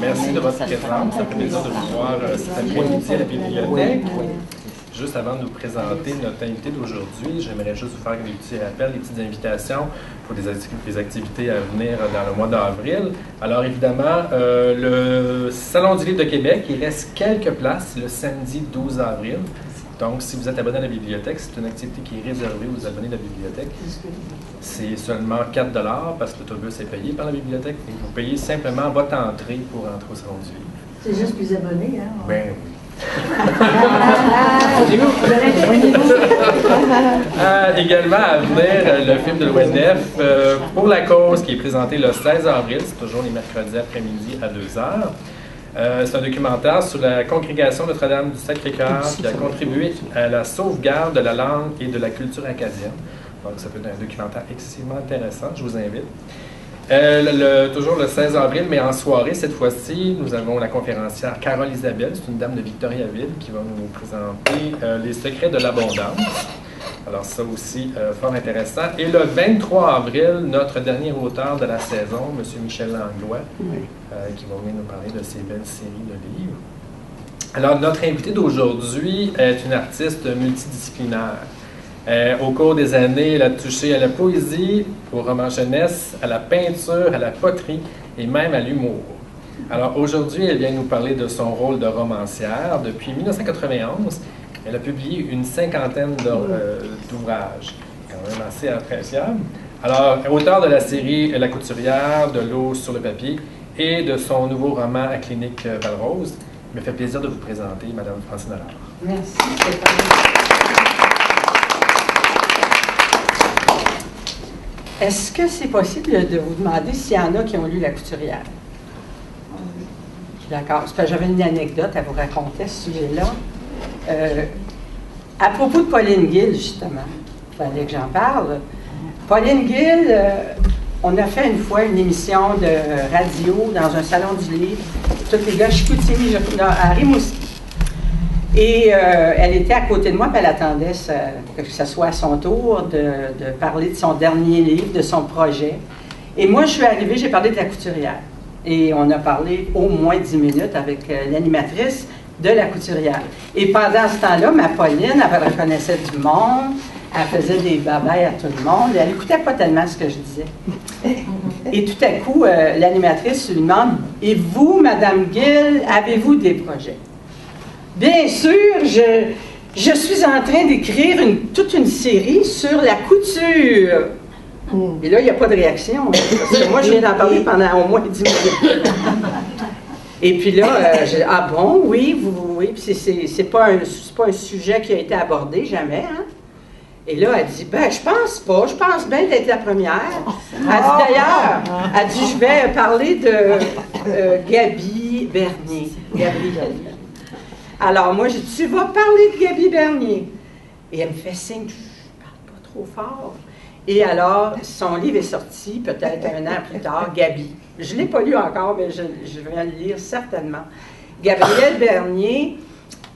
Merci de votre présence. Ça fait plaisir de vous voir cet après-midi à la bibliothèque. Juste avant de nous présenter notre invité d'aujourd'hui, j'aimerais juste vous faire des petits rappels, des petites invitations pour des activités à venir dans le mois d'avril. Alors évidemment, le Salon du livre de Québec, il reste quelques places le samedi 12 avril. Donc, si vous êtes abonné à la bibliothèque, c'est une activité qui est réservée aux abonnés de la bibliothèque. C'est seulement 4 $ parce que l'autobus est payé par la bibliothèque. Et vous payez simplement votre entrée pour entrer au Salon du livre. C'est juste plus abonnés, hein? Ben oui. Également à venir le film de l'ONF Pour la cause qui est présenté le 16 avril, c'est toujours les mercredis après-midi à 2h. C'est un documentaire sur la congrégation Notre-Dame du Sacré-Cœur qui a contribué à la sauvegarde de la langue et de la culture acadienne. Donc ça peut être un documentaire excessivement intéressant, je vous invite. Toujours le 16 avril, mais en soirée, cette fois-ci, nous avons la conférencière Carole Isabelle, c'est une dame de Victoriaville qui va nous présenter les secrets de l'abondance. Alors ça aussi, fort intéressant. Et le 23 avril, notre dernier auteur de la saison, M. Michel Langlois, qui va venir nous parler de ses belles séries de livres. Alors notre invité d'aujourd'hui est une artiste multidisciplinaire. Au cours des années, elle a touché à la poésie, au roman jeunesse, à la peinture, à la poterie et même à l'humour. Alors aujourd'hui, elle vient nous parler de son rôle de romancière. Depuis 1991, elle a publié une cinquantaine d'ouvrages, quand même assez appréciables. Alors, auteur de la série La Couturière, de l'eau sur le papier et de son nouveau roman à Clinique Valrose, il me fait plaisir de vous présenter Mme Francine Allard. Merci, Stéphane. Est-ce que c'est possible de vous demander s'il y en a qui ont lu La Couturière? D'accord. C'est parce que j'avais une anecdote à vous raconter à ce sujet-là. À propos de Pauline Guil, justement, il fallait que j'en parle. Pauline Guil, on a fait une fois une émission de radio dans un salon du livre, tous les gars Chicoutimi, à Rimouski. Et elle était à côté de moi, puis elle attendait que ce soit à son tour de parler de son dernier livre, de son projet. Et moi, je suis arrivée, j'ai parlé de La Couturière. Et on a parlé au moins 10 minutes avec l'animatrice de La Couturière. Et pendant ce temps-là, ma Pauline, elle reconnaissait du monde, elle faisait des babayes à tout le monde, elle n'écoutait pas tellement ce que je disais. Et tout à coup, l'animatrice lui demande « Et vous, Madame Guil, avez-vous des projets? » Bien sûr, je suis en train d'écrire toute une série sur la couture. Et là, il n'y a pas de réaction, parce que moi, je viens d'en parler pendant au moins 10 minutes. Et puis là, ah bon, oui, oui, puis c'est pas un sujet qui a été abordé, jamais, hein? Et là, elle dit, ben, je pense bien d'être la première. Elle dit d'ailleurs, elle dit, je vais parler de Gaby Bernier. Gabrielle. Alors, moi, j'ai dit, tu vas parler de Gaby Bernier. Et elle me fait signe, je ne parle pas trop fort. Et alors, son livre est sorti, peut-être un an plus tard, Gaby. Je ne l'ai pas lu encore, mais je vais le lire certainement. Gabrielle Bernier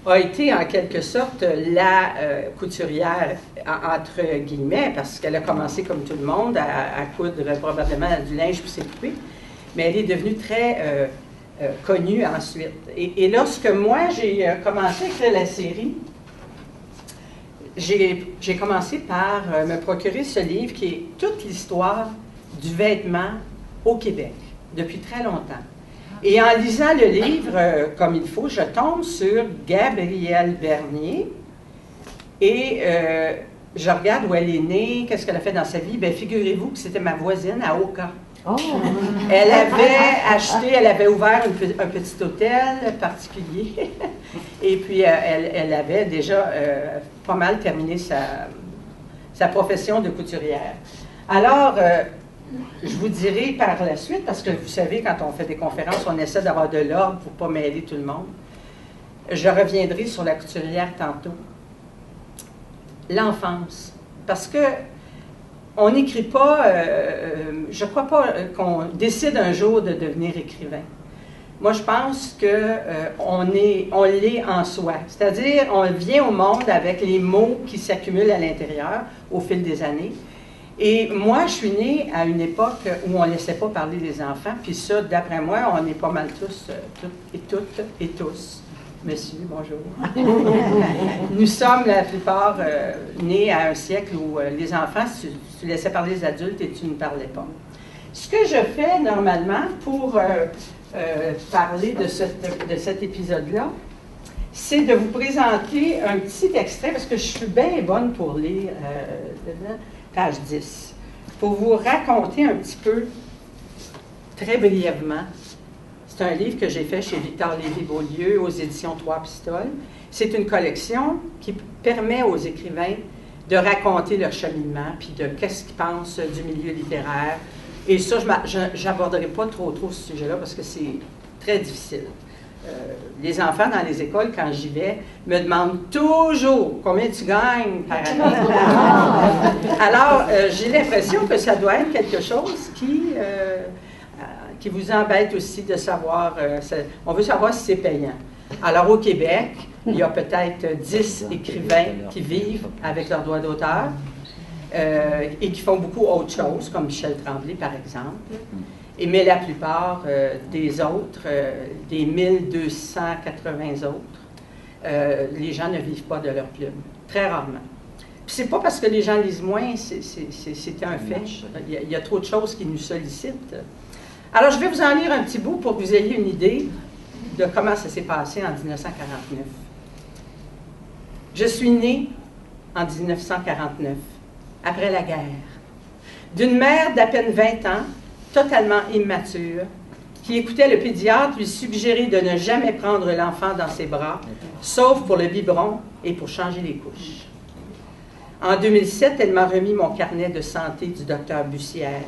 a été en quelque sorte la couturière, entre guillemets, parce qu'elle a commencé comme tout le monde à coudre probablement du linge pour ses poupées, mais elle est devenue très connue ensuite. Et lorsque moi, j'ai commencé à écrire la série, j'ai commencé par me procurer ce livre qui est toute l'histoire du vêtement au Québec, depuis très longtemps. Et en lisant le livre comme il faut, je tombe sur Gabrielle Bernier et je regarde où elle est née, qu'est-ce qu'elle a fait dans sa vie. Bien, figurez-vous que c'était ma voisine à Oka. Oh. Elle avait ouvert un petit hôtel particulier et puis elle avait déjà pas mal terminé sa profession de couturière. Alors, je vous dirai par la suite, parce que vous savez, quand on fait des conférences, on essaie d'avoir de l'ordre pour ne pas mêler tout le monde. Je reviendrai sur la couturière tantôt. L'enfance. Parce que on n'écrit pas, je ne crois pas qu'on décide un jour de devenir écrivain. Moi, je pense qu'on l'est en soi. C'est-à-dire, on vient au monde avec les mots qui s'accumulent à l'intérieur au fil des années. Et moi, je suis née à une époque où on ne laissait pas parler les enfants, puis ça, d'après moi, on est pas mal tous, toutes et tous. Monsieur, bonjour. Nous sommes la plupart nés à un siècle où les enfants, tu laissais parler les adultes et tu ne parlais pas. Ce que je fais normalement pour parler de cet épisode-là, c'est de vous présenter un petit extrait, parce que je suis bien bonne pour lire, page 10, pour vous raconter un petit peu, très brièvement. C'est un livre que j'ai fait chez Victor Lévy-Beaulieu aux éditions Trois Pistoles. C'est une collection qui permet aux écrivains de raconter leur cheminement, puis de qu'est-ce qu'ils pensent du milieu littéraire. Et ça, je n'aborderai pas trop ce sujet-là parce que c'est très difficile. Les enfants dans les écoles, quand j'y vais, me demandent toujours combien tu gagnes par année. Alors, j'ai l'impression que ça doit être quelque chose qui vous embête aussi de savoir. On veut savoir si c'est payant. Alors, au Québec, il y a peut-être 10 écrivains qui vivent avec leurs droits d'auteur et qui font beaucoup autre chose, comme Michel Tremblay, par exemple. Mais la plupart des autres, des 1280 autres, les gens ne vivent pas de leur plume, très rarement. Puis c'est pas parce que les gens lisent moins, c'est un fait. Il y a trop de choses qui nous sollicitent. Alors, je vais vous en lire un petit bout pour que vous ayez une idée de comment ça s'est passé en 1949. Je suis née en 1949, après la guerre, d'une mère d'à peine 20 ans, totalement immature, qui écoutait le pédiatre lui suggérer de ne jamais prendre l'enfant dans ses bras, sauf pour le biberon et pour changer les couches. En 2007, elle m'a remis mon carnet de santé du docteur Bussière,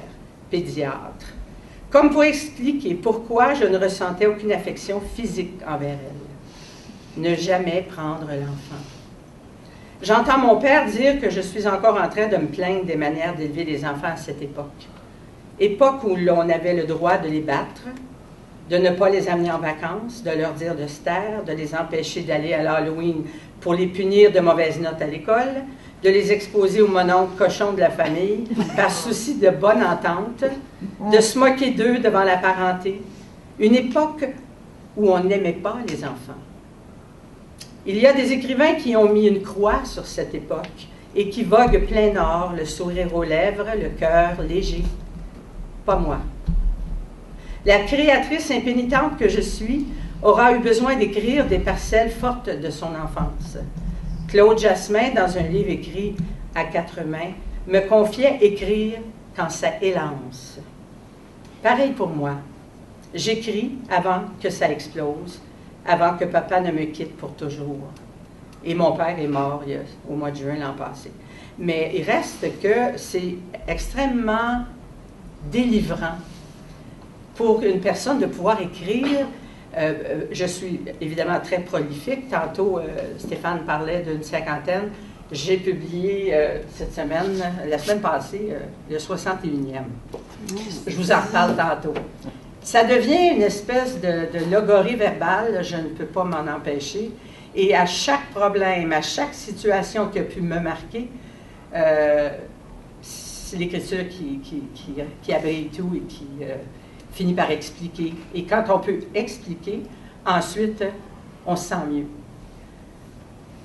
pédiatre, comme pour expliquer pourquoi je ne ressentais aucune affection physique envers elle. Ne jamais prendre l'enfant. J'entends mon père dire que je suis encore en train de me plaindre des manières d'élever les enfants à cette époque. Époque où l'on avait le droit de les battre, de ne pas les amener en vacances, de leur dire de se taire, de les empêcher d'aller à l'Halloween pour les punir de mauvaises notes à l'école, de les exposer au mononcle cochon de la famille par souci de bonne entente, de se moquer d'eux devant la parenté. Une époque où on n'aimait pas les enfants. Il y a des écrivains qui ont mis une croix sur cette époque et qui voguent plein nord, le sourire aux lèvres, le cœur léger. Pas moi. La créatrice impénitente que je suis aura eu besoin d'écrire des parcelles fortes de son enfance. Claude Jasmin, dans un livre écrit à 4 mains, me confiait écrire quand ça élance. Pareil pour moi. J'écris avant que ça explose, avant que papa ne me quitte pour toujours. Et mon père est mort au mois de juin l'an passé. Mais il reste que c'est extrêmement délivrant pour une personne de pouvoir écrire. Je suis évidemment très prolifique. Tantôt, Stéphane parlait d'une 50aine. J'ai publié cette semaine, la semaine passée, le 61e. Je vous en reparle tantôt. Ça devient une espèce de logorée verbale, je ne peux pas m'en empêcher. Et à chaque problème, à chaque situation qui a pu me marquer, c'est l'écriture qui abrite tout et qui finit par expliquer. Et quand on peut expliquer, ensuite, on se sent mieux.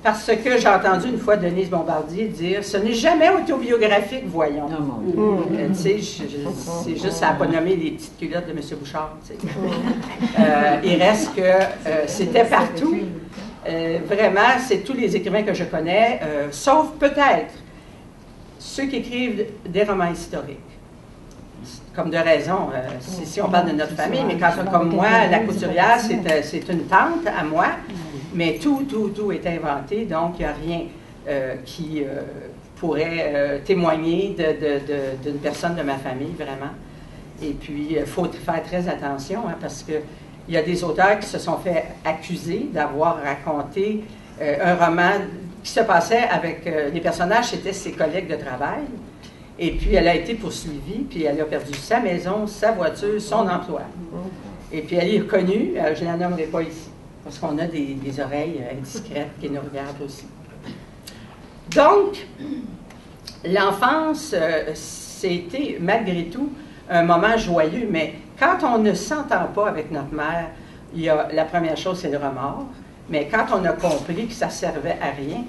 Parce que j'ai entendu une fois Denise Bombardier dire « Ce n'est jamais autobiographique, voyons. » Tu sais, c'est juste, ça n'a pas nommé les petites culottes de M. Bouchard. Tu sais. Il reste que c'était partout. Vraiment, c'est tous les écrivains que je connais, sauf peut-être ceux qui écrivent des romans historiques. Comme de raison, si on parle de notre famille, mais quand, comme moi, La Couturière, c'est une tante à moi, mais tout est inventé, donc il n'y a rien qui pourrait témoigner d'une personne de ma famille, vraiment. Et puis, il faut faire très attention, hein, parce qu'il y a des auteurs qui se sont fait accuser d'avoir raconté un roman qui se passait avec les personnages, c'était ses collègues de travail. Et puis, elle a été poursuivie, puis elle a perdu sa maison, sa voiture, son emploi. Et puis, elle est reconnue, je ne la nommerai pas ici, parce qu'on a des oreilles indiscrètes qui nous regardent aussi. Donc, l'enfance, c'était malgré tout un moment joyeux, mais quand on ne s'entend pas avec notre mère, la première chose, c'est le remords. Mais quand on a compris que ça servait à rien,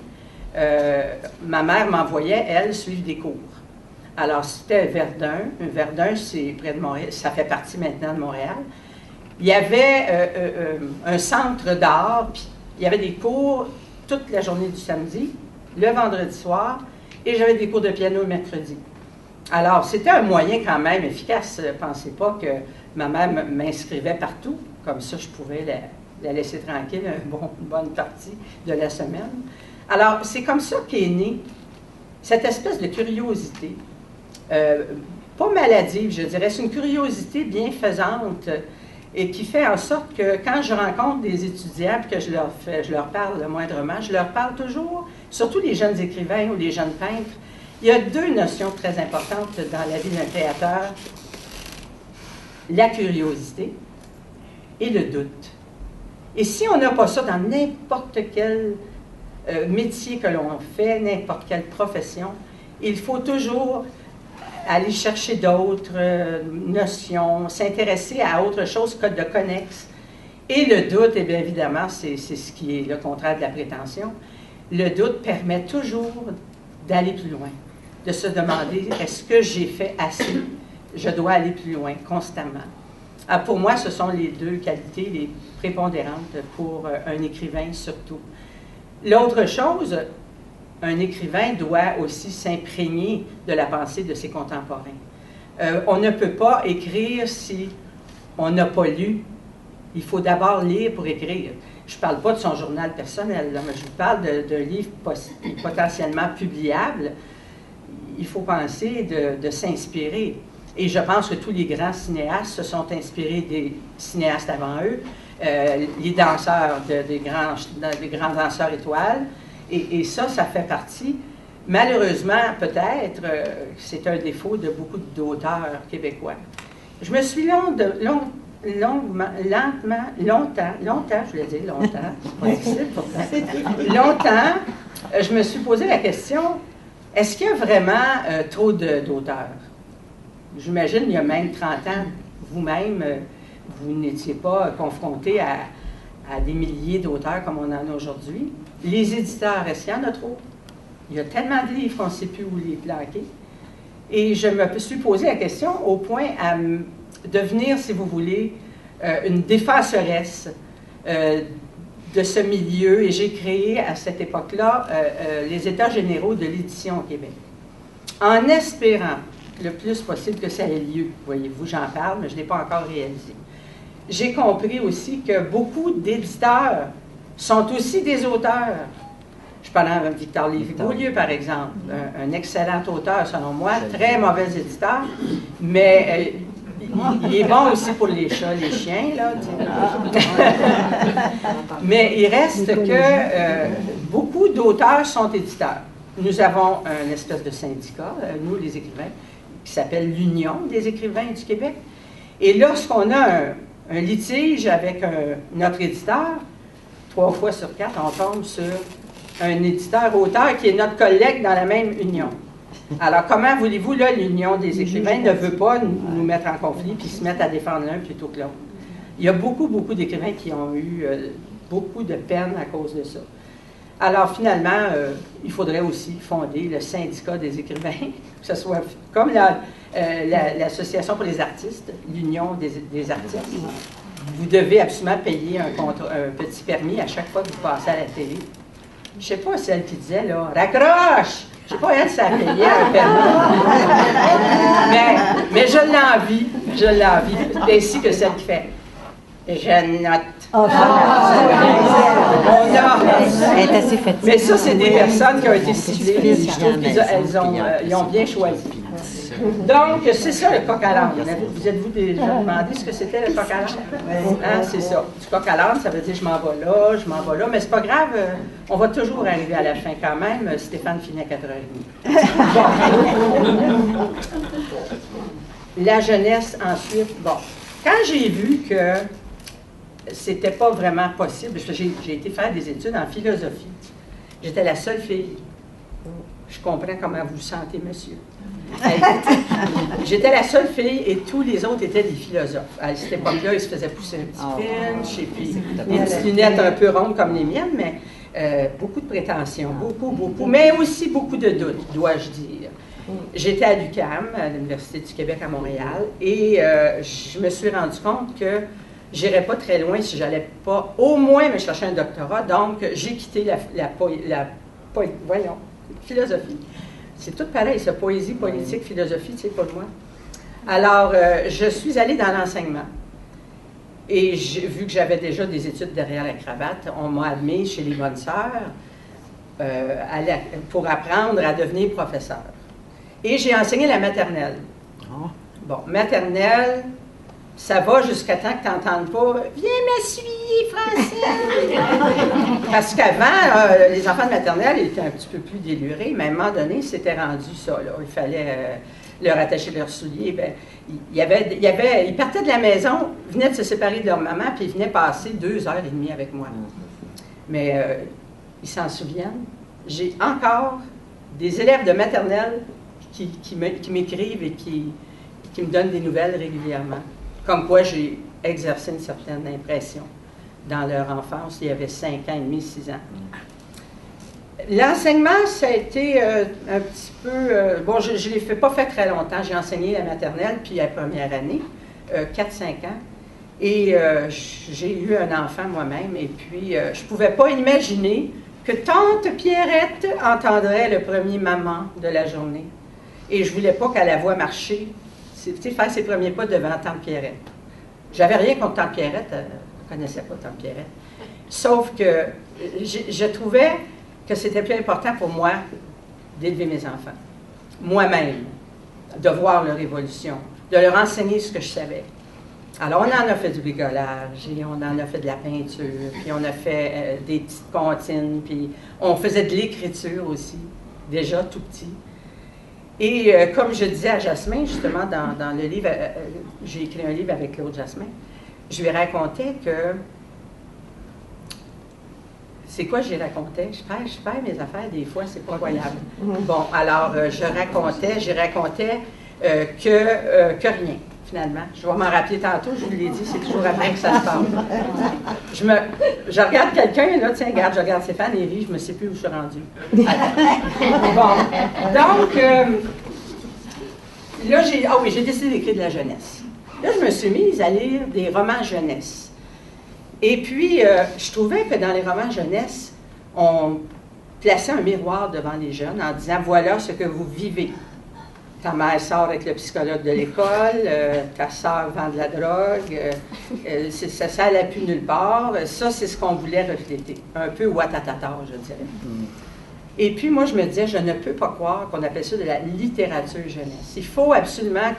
ma mère m'envoyait, elle, suivre des cours. Alors, c'était Verdun. Verdun, c'est près de Montréal. Ça fait partie maintenant de Montréal. Il y avait un centre d'art, puis il y avait des cours toute la journée du samedi, le vendredi soir, et j'avais des cours de piano le mercredi. Alors, c'était un moyen quand même efficace. Pensez pas que ma mère m'inscrivait partout. Comme ça, je pouvais la laisser tranquille une bonne partie de la semaine. Alors, c'est comme ça qu'est née cette espèce de curiosité. Pas maladive, je dirais. C'est une curiosité bienfaisante et qui fait en sorte que quand je rencontre des étudiants et que je leur parle moindrement, je leur parle toujours, surtout les jeunes écrivains ou les jeunes peintres. Il y a deux notions très importantes dans la vie d'un créateur, la curiosité et le doute. Et si on n'a pas ça dans n'importe quel métier que l'on fait, n'importe quelle profession, il faut toujours aller chercher d'autres notions, s'intéresser à autre chose que de connexe. Et le doute, eh bien évidemment, c'est ce qui est le contraire de la prétention. Le doute permet toujours d'aller plus loin, de se demander, est-ce que j'ai fait assez? Je dois aller plus loin, constamment. Alors pour moi, ce sont les deux qualités les prépondérantes pour un écrivain surtout. L'autre chose, un écrivain doit aussi s'imprégner de la pensée de ses contemporains. On ne peut pas écrire si on n'a pas lu. Il faut d'abord lire pour écrire. Je ne parle pas de son journal personnel, là, mais je vous parle de livres potentiellement publiables. Il faut penser de s'inspirer. Et je pense que tous les grands cinéastes se sont inspirés des cinéastes avant eux, les danseurs, des grands danseurs étoiles. Et ça fait partie. Malheureusement, peut-être, c'est un défaut de beaucoup d'auteurs québécois. Je me suis longtemps, je me suis posé la question, est-ce qu'il y a vraiment trop d'auteurs? J'imagine, il y a même 30 ans, vous-même, vous n'étiez pas confronté à des milliers d'auteurs comme on en a aujourd'hui. Les éditeurs, est-ce qu'il y en a trop? Il y a tellement de livres qu'on ne sait plus où les planquer. Et je me suis posé la question au point à devenir, si vous voulez, une défenseresse de ce milieu. Et j'ai créé à cette époque-là les États généraux de l'édition au Québec. En espérant le plus possible que ça ait lieu. Voyez-vous, j'en parle, mais je ne l'ai pas encore réalisé. J'ai compris aussi que beaucoup d'éditeurs sont aussi des auteurs. Je parle de Victor Lévy-Beaulieu, par exemple, un excellent auteur, selon moi, très mauvais éditeur, mais il est bon aussi pour les chats, les chiens, là. Mais il reste que beaucoup d'auteurs sont éditeurs. Nous avons une espèce de syndicat, nous, les écrivains, qui s'appelle l'Union des écrivains du Québec. Et lorsqu'on a un litige avec notre éditeur, 3 fois sur 4, on tombe sur un éditeur-auteur qui est notre collègue dans la même union. Alors, comment voulez-vous, là, l'Union des écrivains ne veut pas nous mettre en conflit puis se mettre à défendre l'un plutôt que l'autre? Il y a beaucoup d'écrivains qui ont eu beaucoup de peine à cause de ça. Alors, finalement, il faudrait aussi fonder le syndicat des écrivains, que ce soit comme l'Association pour les artistes, l'Union des artistes. Vous devez absolument payer un petit permis à chaque fois que vous passez à la télé. Je ne sais pas celle qui disait, là, « Raccroche! » Je ne sais pas elle, ça a payé un permis. mais je l'envie, ainsi que celle qui fait « Je note. » Elle est assez fatiguée. Mais ça, c'est des personnes qui ont été ciblées. Je trouve qu'ils ont bien choisi. Donc, c'est ça le coq à l'âne. Vous êtes-vous déjà demandé ce que c'était le coq à l'âne? Hein, c'est ça. Du coq à l'âne, ça veut dire je m'en vais là, mais c'est pas grave, on va toujours arriver à la fin quand même. Stéphane finit à 4h30. Bon. La jeunesse ensuite. Bon. Quand j'ai vu que c'était pas vraiment possible, j'ai été faire des études en philosophie. J'étais la seule fille. Je comprends comment vous vous sentez, monsieur. J'étais la seule fille et tous les autres étaient des philosophes. À cette époque-là, ils se faisaient pousser un petit pinch et puis des petites lunettes un peu rondes comme les miennes, mais beaucoup de prétentions, beaucoup, mais aussi beaucoup de doutes, dois-je dire. J'étais à l'UQAM, à l'Université du Québec à Montréal, et je me suis rendu compte que j'irais pas très loin si j'allais pas au moins me chercher un doctorat. Donc, j'ai quitté la philosophie. C'est tout pareil, ça, poésie, politique, philosophie, c'est pas de moi. Alors, je suis allée dans l'enseignement. Et vu que j'avais déjà des études derrière la cravate, on m'a admise chez les bonnes sœurs pour apprendre à devenir professeur. Et j'ai enseigné la maternelle. Bon, maternelle, ça va jusqu'à temps que tu n'entendes pas « Viens m'essuyer, Francine! » Parce qu'avant, les enfants de maternelle étaient un petit peu plus délurés, mais à un moment donné, c'était rendu ça. Là. Il fallait leur attacher leurs souliers. Ben, ils partaient de la maison, venaient de se séparer de leur maman, puis ils venaient passer 2h30 avec moi. Mais ils s'en souviennent. J'ai encore des élèves de maternelle qui m'écrivent et qui me donnent des nouvelles régulièrement. Comme quoi j'ai exercé une certaine impression dans leur enfance. Il y avait 5 ans et demi, 6 ans. L'enseignement, ça a été un petit peu... bon, je ne l'ai pas fait très longtemps. J'ai enseigné la maternelle, puis la première année, 4-5 ans. Et j'ai eu un enfant moi-même. Et puis, je ne pouvais pas imaginer que tante Pierrette entendrait le premier maman de la journée. Et je ne voulais pas qu'elle la voie marcher, faire ses premiers pas devant tante Pierrette. J'avais rien contre tante Pierrette, elle ne connaissait pas tante Pierrette. Sauf que je trouvais que c'était plus important pour moi d'élever mes enfants. Moi-même, de voir leur évolution, de leur enseigner ce que je savais. Alors, on en a fait du bricolage, et on en a fait de la peinture, puis on a fait des petites comptines, puis on faisait de l'écriture aussi, déjà tout petit. Et comme je disais à Jasmin, justement, dans le livre, j'ai écrit un livre avec Claude Jasmin, je lui racontais que... C'est quoi je lui racontais? Je perds mes affaires des fois, c'est pas croyable. Bon, alors, j'ai raconté que rien, finalement. Je vais m'en rappeler tantôt, je vous l'ai dit, c'est toujours après que ça se passe. Je regarde quelqu'un, là, tiens, regarde, je regarde Stéphane et Rie, je ne sais plus où je suis rendue. Bon, donc, là, j'ai décidé d'écrire de la jeunesse. Là, je me suis mise à lire des romans jeunesse. Et puis, je trouvais que dans les romans jeunesse, on plaçait un miroir devant les jeunes en disant, voilà ce que vous vivez. Ta mère sort avec le psychologue de l'école, ta soeur vend de la drogue, ça n'allait plus nulle part. Ça, c'est ce qu'on voulait refléter. Un peu ouattatata, je dirais. Et puis, moi, je me disais, je ne peux pas croire qu'on appelle ça de la littérature jeunesse. Il faut absolument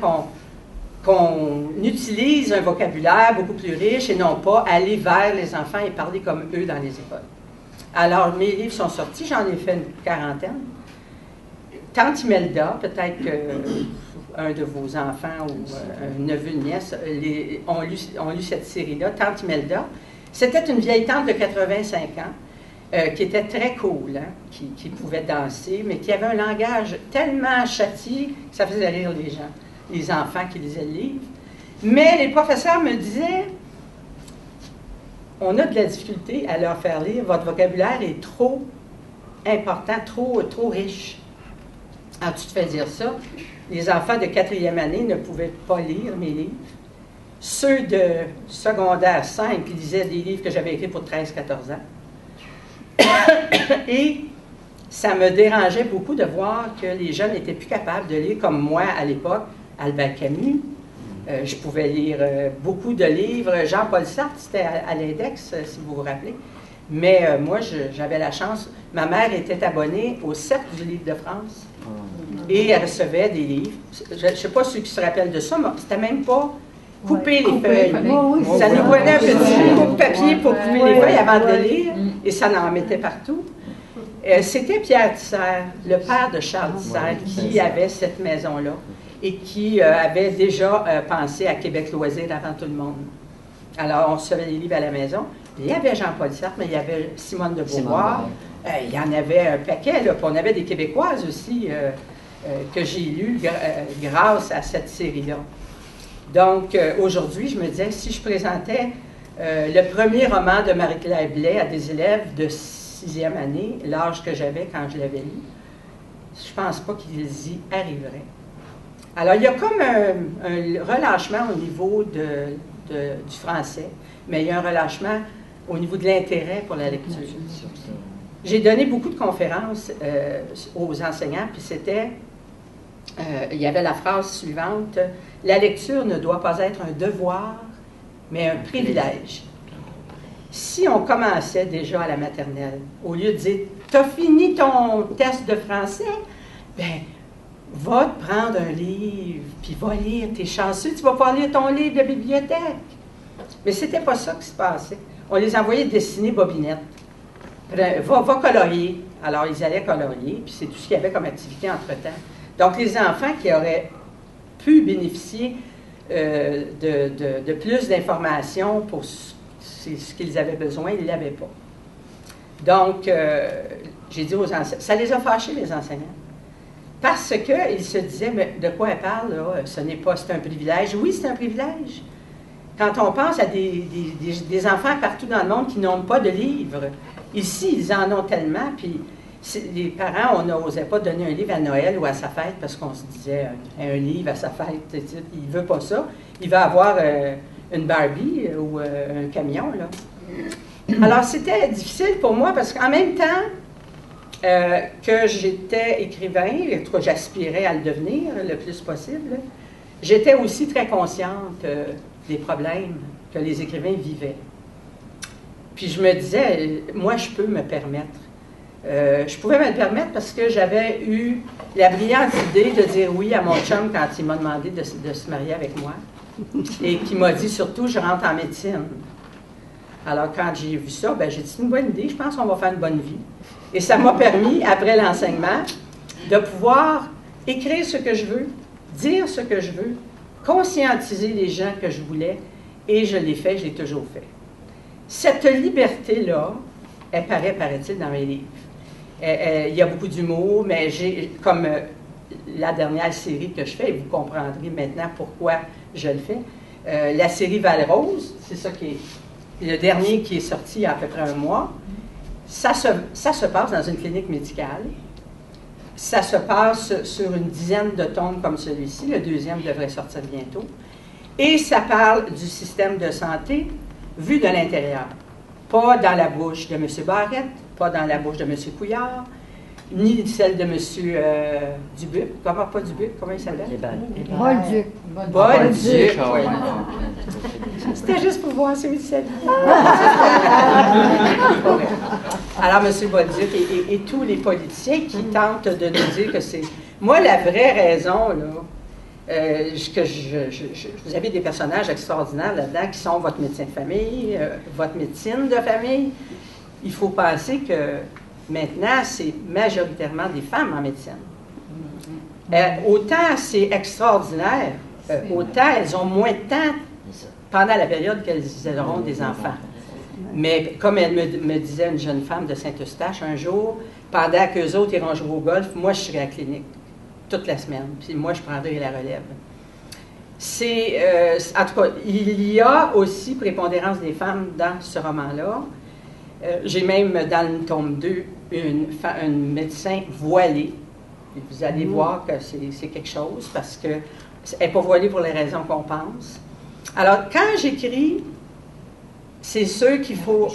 qu'on utilise un vocabulaire beaucoup plus riche et non pas aller vers les enfants et parler comme eux dans les écoles. Alors, mes livres sont sortis, j'en ai fait une quarantaine. Tante Imelda, peut-être qu'un de vos enfants ou un neveu, une nièce ont lu cette série-là, Tante Imelda. C'était une vieille tante de 85 ans qui était très cool, hein, qui pouvait danser, mais qui avait un langage tellement châtié que ça faisait rire les gens, les enfants qui lisaient le livre. Mais les professeurs me disaient, on a de la difficulté à leur faire lire, votre vocabulaire est trop important, trop riche. Alors, tu te fais dire ça, les enfants de 4e année ne pouvaient pas lire mes livres. Ceux de secondaire 5 qui lisaient des livres que j'avais écrits pour 13-14 ans. Et ça me dérangeait beaucoup de voir que les jeunes n'étaient plus capables de lire comme moi à l'époque, Albert Camus. Je pouvais lire beaucoup de livres. Jean-Paul Sartre, c'était à l'Index, si vous vous rappelez. Mais moi, j'avais la chance. Ma mère était abonnée au Cercle du Livre de France. Et elle recevait des livres. Je ne sais pas ceux qui se rappellent de ça, mais c'était même pas couper les feuilles. Ça nous prenait un petit bout de papier pour couper les feuilles avant de lire, et ça en mettait partout. C'était Pierre Tisser, le père de Charles Tisser, qui avait cette maison-là et qui avait déjà pensé à Québec Loisirs avant tout le monde. Alors, on recevait les livres à la maison. Il y avait Jean-Paul Sartre, mais il y avait Simone de Beauvoir. Il y en avait un paquet, là. Puis on avait des Québécoises aussi que j'ai lues grâce à cette série-là. Donc, aujourd'hui, je me disais, si je présentais le premier roman de Marie-Claire Blais à des élèves de 6e année, l'âge que j'avais quand je l'avais lu, je ne pense pas qu'ils y arriveraient. Alors, il y a comme un relâchement au niveau du français, mais il y a un relâchement au niveau de l'intérêt pour la lecture. J'ai donné beaucoup de conférences aux enseignants, puis c'était, il y avait la phrase suivante, « La lecture ne doit pas être un devoir, mais un privilège. » Si on commençait déjà à la maternelle, au lieu de dire « T'as fini ton test de français? » Bien, va te prendre un livre, puis va lire. T'es chanceux, tu vas pas lire ton livre de bibliothèque. Mais c'était pas ça qui se passait. On les envoyait dessiner bobinette. Va colorier. Alors, ils allaient colorier, puis c'est tout ce qu'il y avait comme activité entre-temps. Donc, les enfants qui auraient pu bénéficier de plus d'informations pour ce qu'ils avaient besoin, ils ne l'avaient pas. Donc, j'ai dit aux enseignants, ça les a fâchés, les enseignants. Parce qu'ils se disaient, mais de quoi elle parle, là? C'est un privilège. Oui, c'est un privilège. Quand on pense à des enfants partout dans le monde qui n'ont pas de livres, ici, ils en ont tellement, puis les parents, on n'osait pas donner un livre à Noël ou à sa fête parce qu'on se disait, un livre à sa fête, il ne veut pas ça. Il va avoir une Barbie ou un camion, là. Alors, c'était difficile pour moi parce qu'en même temps que j'étais écrivain, et que j'aspirais à le devenir le plus possible, j'étais aussi très consciente des problèmes que les écrivains vivaient. Puis je me disais, moi, je peux me permettre. Je pouvais me le permettre parce que j'avais eu la brillante idée de dire oui à mon chum quand il m'a demandé de se marier avec moi et qui m'a dit surtout, je rentre en médecine. Alors quand j'ai vu ça, ben, j'ai dit, c'est une bonne idée, je pense qu'on va faire une bonne vie. Et ça m'a permis, après l'enseignement, de pouvoir écrire ce que je veux, dire ce que je veux, conscientiser les gens que je voulais, et je l'ai fait, je l'ai toujours fait. Cette liberté-là, elle paraît-il, dans mes livres. Il y a beaucoup d'humour, mais j'ai, comme la dernière série que je fais, et vous comprendrez maintenant pourquoi je le fais, la série Val-Rose, c'est ça qui est le dernier qui est sorti il y a à peu près un mois. Ça se passe dans une clinique médicale. Ça se passe sur une dizaine de tomes comme celui-ci. Le deuxième devrait sortir bientôt. Et ça parle du système de santé vu de l'intérieur. Pas dans la bouche de M. Barrette, pas dans la bouche de M. Couillard, ni celle de M. Dubuc. Comment pas Dubuc? Comment il s'appelle? Bolduc. Bolduc, oui. C'était juste pour voir celui de celle. Alors, M. Bolduc et tous les politiciens qui tentent de nous dire que c'est... Moi, la vraie raison, là, vous avez des personnages extraordinaires là-dedans qui sont votre médecin de famille, votre médecine de famille. Il faut penser que maintenant, c'est majoritairement des femmes en médecine. Autant c'est extraordinaire, autant elles ont moins de temps pendant la période qu'elles auront des enfants. Mais comme elle me disait une jeune femme de Saint-Eustache un jour, pendant qu'eux autres iront jouer au golf, moi je serai à la clinique toute la semaine, puis moi je prendrai la relève. En tout cas, il y a aussi prépondérance des femmes dans ce roman-là. J'ai même dans le tome 2 une médecin voilée. Et vous allez voir que c'est quelque chose parce qu'elle n'est pas voilée pour les raisons qu'on pense. Alors, quand j'écris, c'est sûr qu'il faut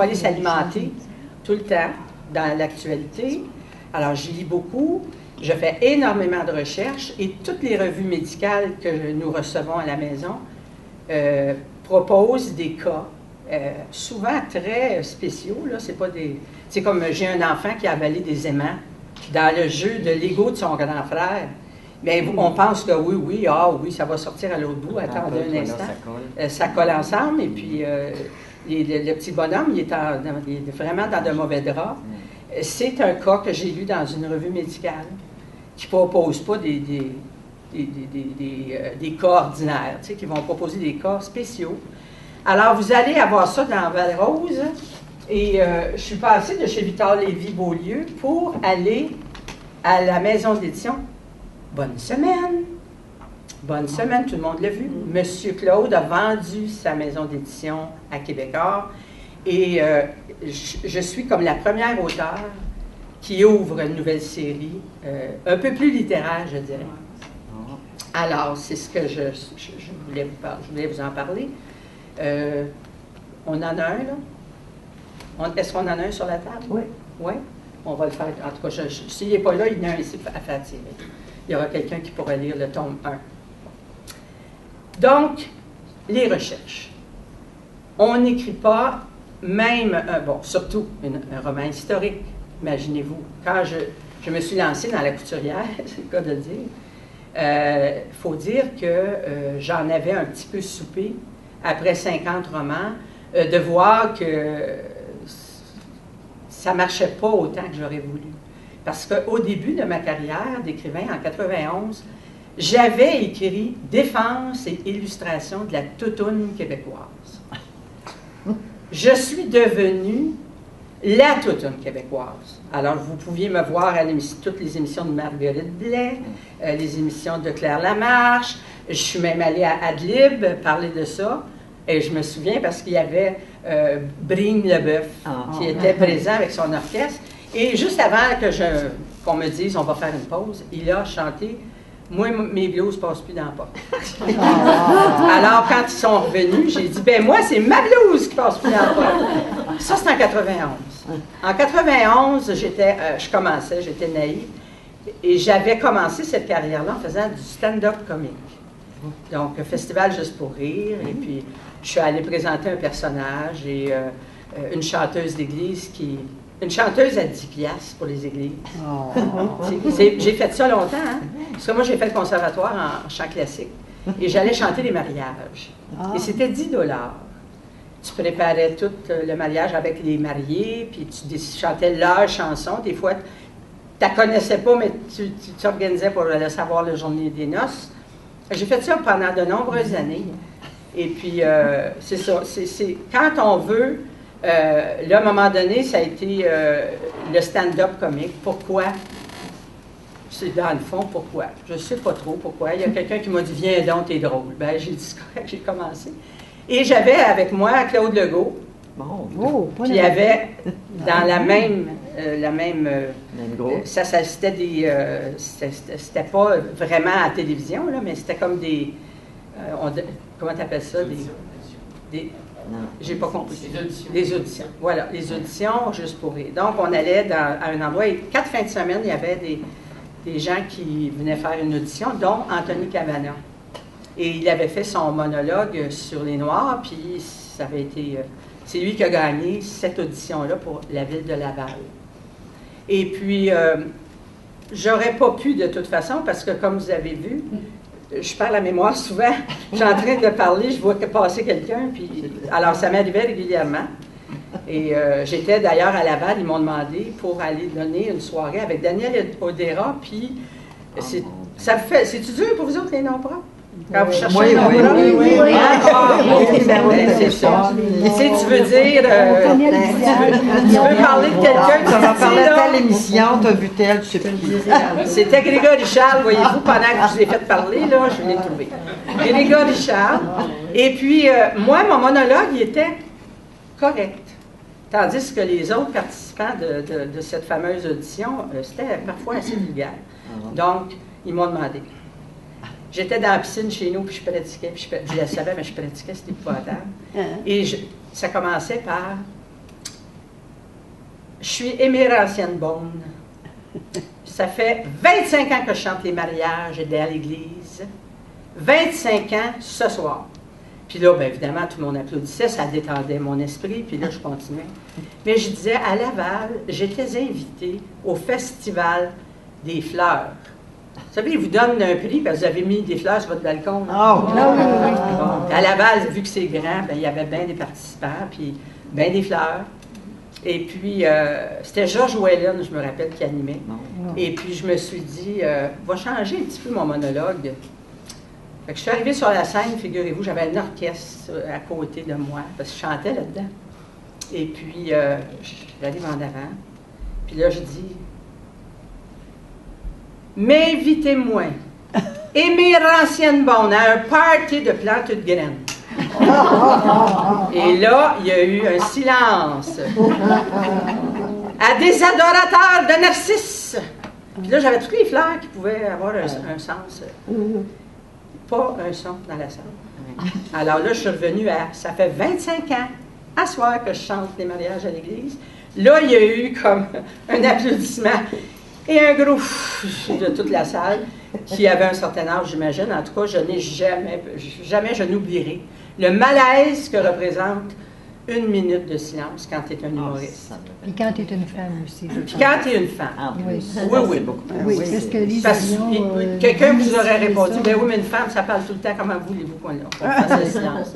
aller s'alimenter tout le temps dans l'actualité. Alors, j'y lis beaucoup. Je fais énormément de recherches et toutes les revues médicales que nous recevons à la maison proposent des cas. Souvent très spéciaux, là, c'est comme j'ai un enfant qui a avalé des aimants dans le jeu de Lego de son grand frère. Mais on pense que oui, ça va sortir à l'autre bout, attendez un instant. Ça colle ensemble, et puis le petit bonhomme, il est vraiment dans de mauvais draps. C'est un cas que j'ai lu dans une revue médicale qui ne propose pas des cas ordinaires, qui vont proposer des cas spéciaux. Alors, vous allez avoir ça dans Val-Rose. Et je suis passée de chez Victor Lévy-Beaulieu pour aller à la maison d'édition. Bonne semaine! Bonne semaine, tout le monde l'a vu. Monsieur Claude a vendu sa maison d'édition à Québécois. Et je suis comme la première auteure qui ouvre une nouvelle série, un peu plus littéraire, je dirais. Alors, c'est ce que je voulais vous en parler. On en a un, là? Est-ce qu'on en a un sur la table? Oui. Oui? On va le faire. En tout cas, s'il n'est pas là, il y en a un ici à faire tirer. Il y aura quelqu'un qui pourra lire le tome 1. Donc, les recherches. On n'écrit pas, même, surtout un roman historique, imaginez-vous. Quand je me suis lancée dans la couturière, c'est le cas de le dire, il faut dire que j'en avais un petit peu soupé, après 50 romans, de voir que ça ne marchait pas autant que j'aurais voulu. Parce qu'au début de ma carrière d'écrivain, en 91, j'avais écrit Défense et illustration de la toutoune québécoise. Je suis devenue la toutoune québécoise. Alors, vous pouviez me voir à toutes les émissions de Marguerite Blais, les émissions de Claire Lamarche. Je suis même allée à Adlib parler de ça. Et je me souviens parce qu'il y avait Brigne Leboeuf qui était présent avec son orchestre. Et juste avant qu'on me dise on va faire une pause, il a chanté « Moi, mes blues ne passent plus dans la porte. » Alors, quand ils sont revenus, j'ai dit « Ben moi, c'est ma blouse qui passe plus dans la porte. » Ça, c'est en 91. En 91, je commençais, j'étais naïve. Et j'avais commencé cette carrière-là en faisant du stand-up comique. Donc, un festival juste pour rire. Et puis, je suis allée présenter un personnage et une chanteuse d'église une chanteuse à 10 piastres pour les églises. J'ai fait ça longtemps, hein? Parce que moi, j'ai fait le conservatoire en chant classique. Et j'allais chanter les mariages. Et c'était 10 $. Tu préparais tout le mariage avec les mariés, puis tu chantais leur chanson. Des fois, tu ne la connaissais pas, mais tu t'organisais pour le savoir le journée des noces. J'ai fait ça pendant de nombreuses années. Et puis, c'est ça. Quand on veut, là, à un moment donné, ça a été le stand-up comique. Pourquoi? C'est dans le fond, pourquoi? Je ne sais pas trop pourquoi. Il y a quelqu'un qui m'a dit « Viens donc, t'es drôle. » Ben, j'ai dit « C'est correct, j'ai commencé. » Et j'avais avec moi Claude Legault. Puis il y avait dans la même c'était des c'était pas vraiment à la télévision là, mais c'était comme des comment t'appelles ça, j'ai pas compris. Des auditions. Voilà, les auditions juste pour rire. Donc on allait à un endroit et 4 fins de semaine il y avait des gens qui venaient faire une audition, dont Anthony Cavana. Et il avait fait son monologue sur les Noirs, puis ça avait été c'est lui qui a gagné cette audition-là pour la ville de Laval. Et puis, j'aurais pas pu de toute façon, parce que comme vous avez vu, je perds la mémoire souvent. Je suis en train de parler, je vois passer quelqu'un, puis alors ça m'arrivait régulièrement. Et j'étais d'ailleurs à Laval, ils m'ont demandé pour aller donner une soirée avec Daniel Odera, puis c'est-tu dur pour vous autres les noms propres? Quand vous cherchez oui, c'est ça. Si tu veux dire, tu veux parler de quelqu'un, tu vas parler de telle émission, tu as vu tel, je sais plus. C'était Grégory Charles, voyez-vous, pendant que je vous ai fait parler, là, je l'ai trouvé. Grégory Charles. Et puis, moi, mon monologue, il était correct. Tandis que les autres participants de cette fameuse audition, c'était parfois assez vulgaire. Donc, ils m'ont demandé. J'étais dans la piscine chez nous, puis je pratiquais, puis je le savais, mais je pratiquais, c'était épouvantable. Et ça commençait par « Je suis émérancienne bonne. Ça fait 25 ans que je chante les mariages et à l'église. 25 ans ce soir. » Puis là, bien évidemment, tout le monde applaudissait, ça détendait mon esprit, puis là, je continuais. Mais je disais, à Laval, j'étais invitée au Festival des fleurs. Vous savez, ils vous donnent un prix parce que vous avez mis des fleurs sur votre balcon. Bon, à Laval, vu que c'est grand, ben, il y avait bien des participants, puis bien des fleurs. Et puis, c'était Georges Whalen, je me rappelle, qui animait. Et puis, je me suis dit, va changer un petit peu mon monologue. Fait que je suis arrivée sur la scène, figurez-vous, j'avais un orchestre à côté de moi, parce que je chantais là-dedans. Et puis, j'arrive en avant, puis là, je dis « M'invitez-moi et mes anciennes bonnes à un party de plantes de graines. » Et là, il y a eu un silence. À des adorateurs de narcisses. Puis là, j'avais toutes les fleurs qui pouvaient avoir un sens. Pas un son dans la salle. Alors là, je suis revenue à... Ça fait 25 ans, à soir, que je chante les mariages à l'église. Là, il y a eu comme un applaudissement et un gros de toute la salle qui avait un certain âge, j'imagine. En tout cas, je n'ai jamais je n'oublierai le malaise que représente une minute de silence quand tu es un humoriste. Et quand tu es une femme aussi. Puis quand tu es une femme. Oui, oui. Oui, parce que Lise Dion... Quelqu'un vous aurait répondu, ben oui, mais une femme, ça parle tout le temps, comment voulez-vous qu'on fasse le silence?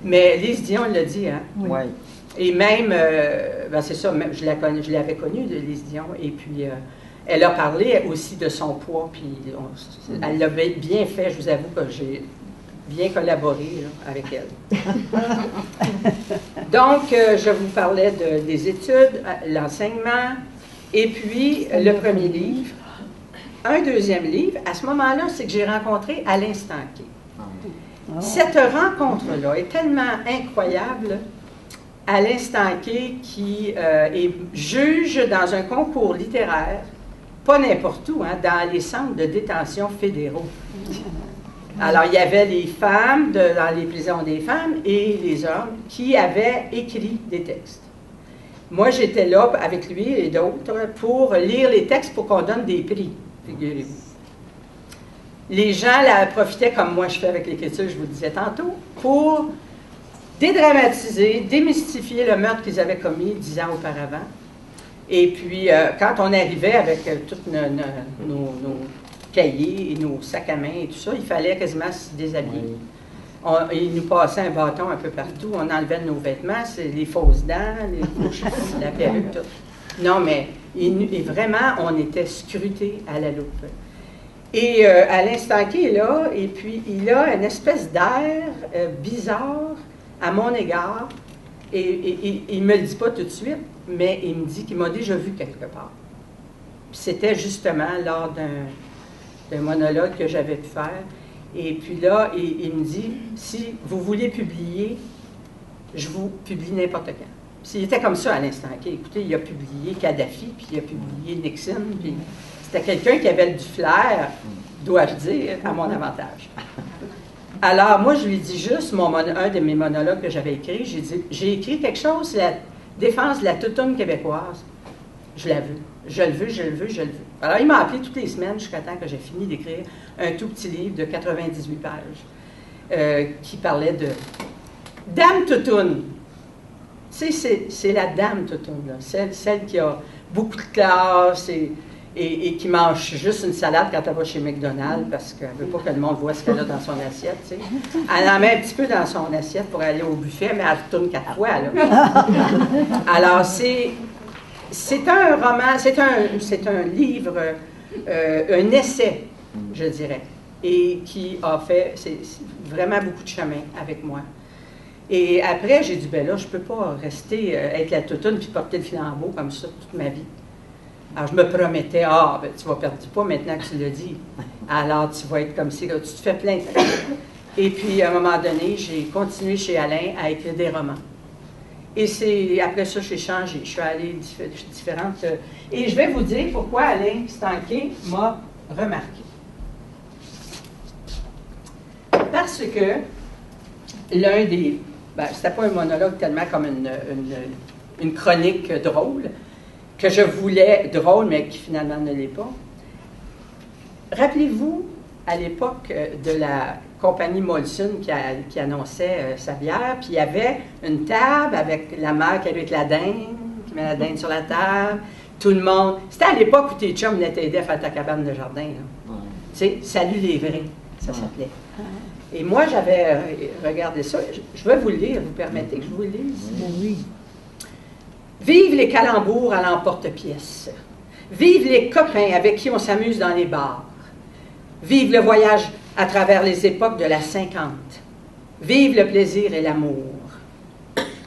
Mais Lise Dion, elle l'a dit, hein? Oui. Et même, ben c'est ça, même, je l'avais connue, de Lise Dion, et puis elle a parlé aussi de son poids, puis elle l'a bien fait, je vous avoue que j'ai bien collaboré là, avec elle. Donc, je vous parlais des études, l'enseignement, et puis le premier livre. Un deuxième livre, à ce moment-là, c'est que j'ai rencontré Alain Stanquet. Cette rencontre-là est tellement incroyable. Alain Stanquet qui est juge dans un concours littéraire, pas n'importe où, hein, dans les centres de détention fédéraux. Alors, il y avait les femmes dans les prisons des femmes et les hommes qui avaient écrit des textes. Moi, j'étais là avec lui et d'autres pour lire les textes pour qu'on donne des prix, figurez-vous. Les gens la profitaient, comme moi je fais avec l'écriture, je vous le disais tantôt, pour dédramatiser, démystifier le meurtre qu'ils avaient commis 10 ans auparavant. Et puis, quand on arrivait avec tous nos cahiers et nos sacs à main et tout ça, il fallait quasiment se déshabiller. Ils nous passaient un bâton un peu partout, on enlevait nos vêtements, les fausses dents, les faux cheveux, la perruque, tout. Non, mais vraiment, on était scrutés à la loupe. Et Alain Stanquet est là, et puis il a une espèce d'air bizarre à mon égard, et il ne me le dit pas tout de suite, mais il me dit qu'il m'a déjà vu quelque part. C'était justement lors d'un monologue que j'avais pu faire. Et puis là, il me dit, si vous voulez publier, je vous publie n'importe quand. Puis il était comme ça à l'instant. Écoutez, il a publié Kadhafi, puis il a publié Nixon, puis c'était quelqu'un qui avait du flair, dois-je dire, à mon avantage. Alors, moi, je lui dis juste, un de mes monologues que j'avais écrit, j'ai écrit quelque chose, la défense de la toutoune québécoise. Je la veux. Je le veux, je le veux, je le veux. Alors, il m'a appelé toutes les semaines jusqu'à temps que j'ai fini d'écrire un tout petit livre de 98 pages qui parlait de Dame Toutoune. Tu sais, c'est la Dame Toutoune, là, celle qui a beaucoup de classe et qui mange juste une salade quand elle va chez McDonald's parce qu'elle ne veut pas que le monde voit ce qu'elle a dans son assiette. Tu sais. Elle en met un petit peu dans son assiette pour aller au buffet, mais elle retourne 4 fois. Là. Alors, c'est un roman, c'est un livre, un essai, je dirais, et qui a fait vraiment beaucoup de chemin avec moi. Et après, j'ai dit, ben là, je ne peux pas rester, être la toutoune puis porter le flambeau comme ça toute ma vie. Alors, je me promettais, ben, tu vas perdre du poids maintenant que tu l'as dit. Alors, tu vas être comme si, là, tu te fais plein de temps. Et puis, à un moment donné, j'ai continué chez Alain à écrire des romans. Et après ça, j'ai changé. Je suis allée différentes. Et je vais vous dire pourquoi Alain Stanquet m'a remarqué. Parce que l'un des... Ben, c'était pas un monologue tellement comme une chronique drôle, que je voulais drôle, mais qui finalement ne l'est pas. Rappelez-vous, à l'époque de la compagnie Molson qui annonçait sa bière, puis il y avait une table avec la mère qui avec la dinde, qui met la dinde sur la table, tout le monde. C'était à l'époque où tes chums venaient t'aider à faire ta cabane de jardin. Tu sais, Salut les vrais, ça s'appelait. Et moi, j'avais regardé ça. Je vais vous le lire, vous permettez que je vous le lise? Oui. Vive les calembours à l'emporte-pièce. Vive les copains avec qui on s'amuse dans les bars. Vive le voyage à travers les époques de la 50. Vive le plaisir et l'amour.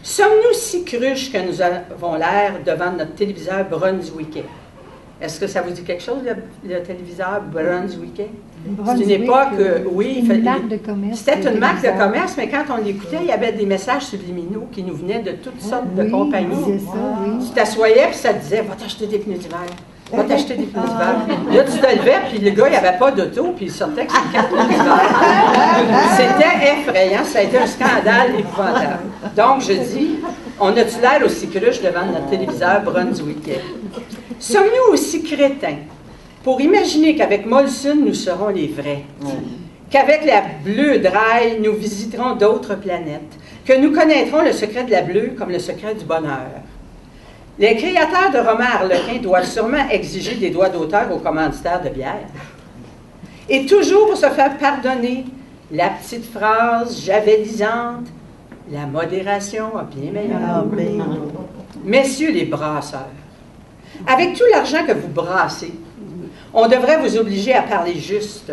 Sommes-nous si cruches que nous avons l'air devant notre téléviseur brunswickais? Est-ce que ça vous dit quelque chose, le téléviseur brunswickais? C'est une époque, oui. Une marque de commerce. C'était une marque de commerce, mais quand on l'écoutait, il y avait des messages subliminaux qui nous venaient de toutes sortes de compagnies. C'est ça, oui. Tu t'assoyais, puis ça te disait, va t'acheter des pneus d'hiver. Va t'acheter des pneus d'hiver. Là, tu te levais, puis le gars, il n'avait pas d'auto, puis il sortait avec ses 4 pneus d'hiver. C'était effrayant, ça a été un scandale épouvantable. Donc, je dis, on a-tu l'air aussi cruche devant notre téléviseur brunswickais? Sommes-nous aussi crétins pour imaginer qu'avec Molson, nous serons les vrais? Qu'avec la bleue Draille, nous visiterons d'autres planètes? Que nous connaîtrons le secret de la bleue comme le secret du bonheur? Les créateurs de romans harlequins doivent sûrement exiger des droits d'auteur aux commanditaires de bière. Et toujours pour se faire pardonner la petite phrase javelisante, la modération a bien meilleur. Messieurs les brasseurs, avec tout l'argent que vous brassez, on devrait vous obliger à parler juste,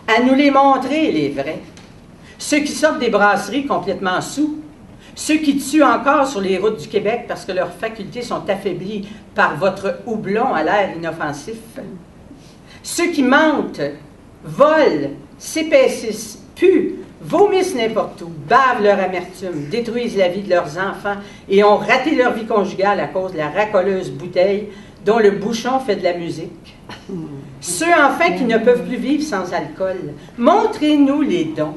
à nous les montrer, les vrais. Ceux qui sortent des brasseries complètement sous, ceux qui tuent encore sur les routes du Québec parce que leurs facultés sont affaiblies par votre houblon à l'air inoffensif. Ceux qui mentent, volent, s'épaississent, puent, vomissent n'importe où, bavent leur amertume, détruisent la vie de leurs enfants et ont raté leur vie conjugale à cause de la racoleuse bouteille dont le bouchon fait de la musique. Ceux enfin qui ne peuvent plus vivre sans alcool, montrez-nous les dons.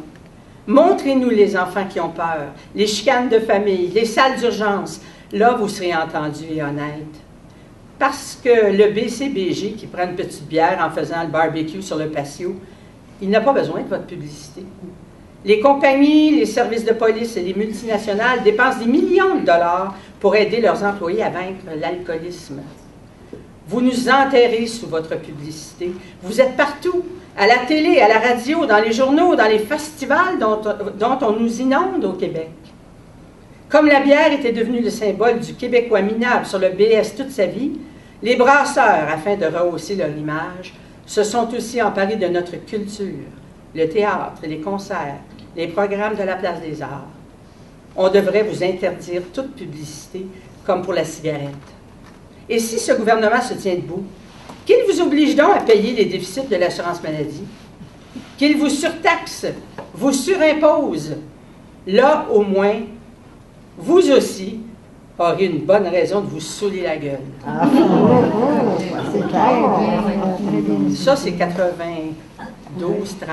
Montrez-nous les enfants qui ont peur, les chicanes de famille, les salles d'urgence. Là, vous serez entendus et honnêtes. Parce que le BCBG qui prend une petite bière en faisant le barbecue sur le patio, il n'a pas besoin de votre publicité. Les compagnies, les services de police et les multinationales dépensent des millions de dollars pour aider leurs employés à vaincre l'alcoolisme. Vous nous enterrez sous votre publicité. Vous êtes partout, à la télé, à la radio, dans les journaux, dans les festivals dont on nous inonde au Québec. Comme la bière était devenue le symbole du Québécois minable sur le BS toute sa vie, les brasseurs, afin de rehausser leur image, se sont aussi emparés de notre culture, le théâtre, les concerts, les programmes de la Place des Arts. On devrait vous interdire toute publicité, comme pour la cigarette. Et si ce gouvernement se tient debout, qu'il vous oblige donc à payer les déficits de l'assurance maladie, qu'il vous surtaxe, vous surimpose, là au moins, vous aussi aurez une bonne raison de vous saouler la gueule. C'est clair. Ça, c'est 92, 13.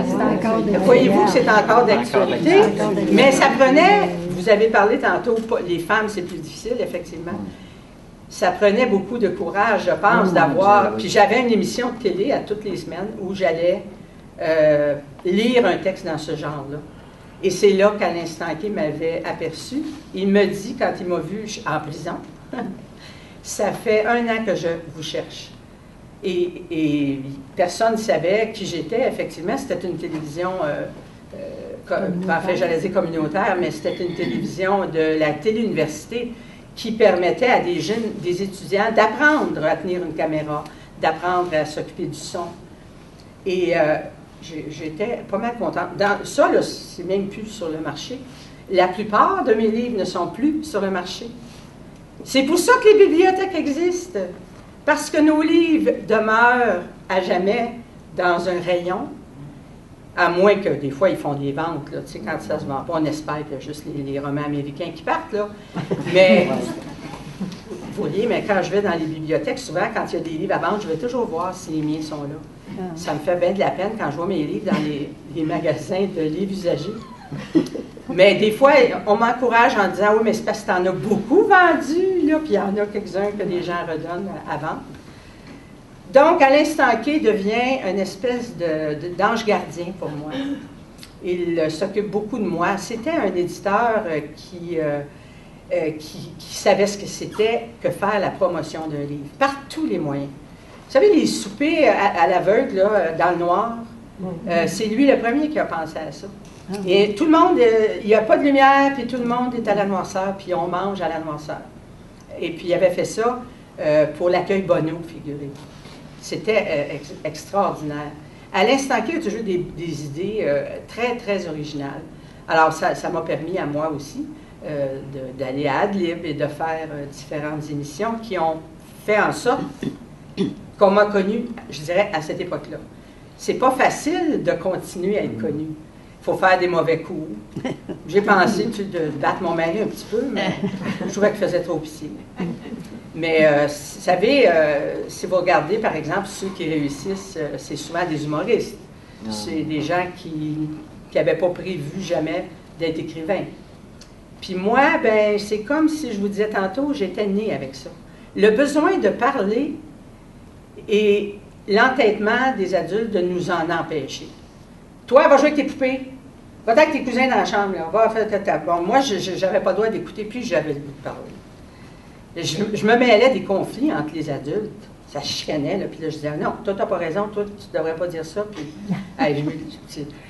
C'est encore de Voyez-vous que c'est encore d'actualité, mais ça prenait, vous avez parlé tantôt, les femmes, c'est plus difficile, effectivement. Ça prenait beaucoup de courage, je pense, d'avoir... Puis j'avais une émission de télé à toutes les semaines où j'allais lire un texte dans ce genre-là. Et c'est là qu'Alain Stanquet m'avait aperçu. Il me dit, quand il m'a vu en prison, ça fait 1 an que je vous cherche. Et personne ne savait qui j'étais. Effectivement, c'était une télévision, en fait, j'allais dire communautaire, mais c'était une télévision de la téléuniversité qui permettait à des jeunes, des étudiants, d'apprendre à tenir une caméra, d'apprendre à s'occuper du son. Et j'étais pas mal contente. Ça, c'est même plus sur le marché. La plupart de mes livres ne sont plus sur le marché. C'est pour ça que les bibliothèques existent. Parce que nos livres demeurent à jamais dans un rayon, à moins que des fois ils font des ventes, là, tu sais, quand ça se vend pas, on espère qu'il y a juste les romans américains qui partent, là. Mais, vous voyez, mais quand je vais dans les bibliothèques, souvent, quand il y a des livres à vendre, je vais toujours voir si les miens sont là. Ça me fait bien de la peine quand je vois mes livres dans les magasins de livres usagés. Mais des fois, on m'encourage en disant « Oui, mais c'est parce que tu en as beaucoup vendu, là, puis il y en a quelques-uns que les gens redonnent à vendre. » Donc, Alain Stanquet devient une espèce d'ange gardien pour moi. Il s'occupe beaucoup de moi. C'était un éditeur qui savait ce que c'était que faire la promotion d'un livre, par tous les moyens. Vous savez, les soupers à l'aveugle, là, dans le noir, c'est lui le premier qui a pensé à ça. Et tout le monde, il n'y a pas de lumière, puis tout le monde est à la noirceur, puis on mange à la noirceur. Et puis il avait fait ça pour l'accueil Bonneau, figurez-vous. C'était extraordinaire. À l'instant qu'il y a toujours des idées très, très originales. Alors, ça m'a permis à moi aussi d'aller à Adlib et de faire différentes émissions qui ont fait en sorte qu'on m'a connu, je dirais, à cette époque-là. C'est pas facile de continuer à être connu. Il faut faire des mauvais coups. J'ai pensé de battre mon mari un petit peu, mais je trouvais qu'il faisait trop pitié. Mais, vous savez, si vous regardez, par exemple, ceux qui réussissent, c'est souvent des humoristes. C'est des gens qui n'avaient pas prévu jamais d'être écrivains. Puis moi, ben, c'est comme si je vous disais tantôt, j'étais née avec ça. Le besoin de parler et l'entêtement des adultes de nous en empêcher. Toi, va jouer avec tes poupées. Va avec tes cousins dans la chambre. Là. Va faire ta... Bon, moi, je n'avais pas le droit d'écouter, puis j'avais le goût de parler. Je me mêlais des conflits entre les adultes. Ça chicanait, là, puis là, je disais, non, toi, tu n'as pas raison, toi, tu ne devrais pas dire ça. Puis,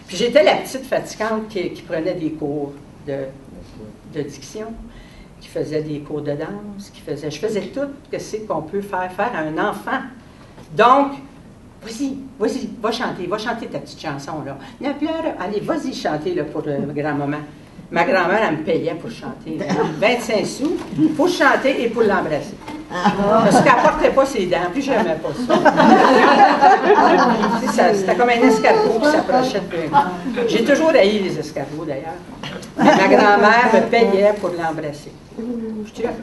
puis j'étais la petite fatigante qui prenait des cours de diction, qui faisait des cours de danse, je faisais tout ce qu'on peut faire à un enfant. Donc, vas-y, va chanter ta petite chanson, là. Ne pleure, allez, vas-y chanter, là, pour grand-maman. Ma grand-mère, elle me payait pour chanter. 25 sous pour chanter et pour l'embrasser. Parce qu'elle ne portait pas ses dents, puis je n'aimais pas ça. C'était comme un escargot qui s'approchait de moi. J'ai toujours haï les escargots, d'ailleurs. Mais ma grand-mère me payait pour l'embrasser. Je dis, elle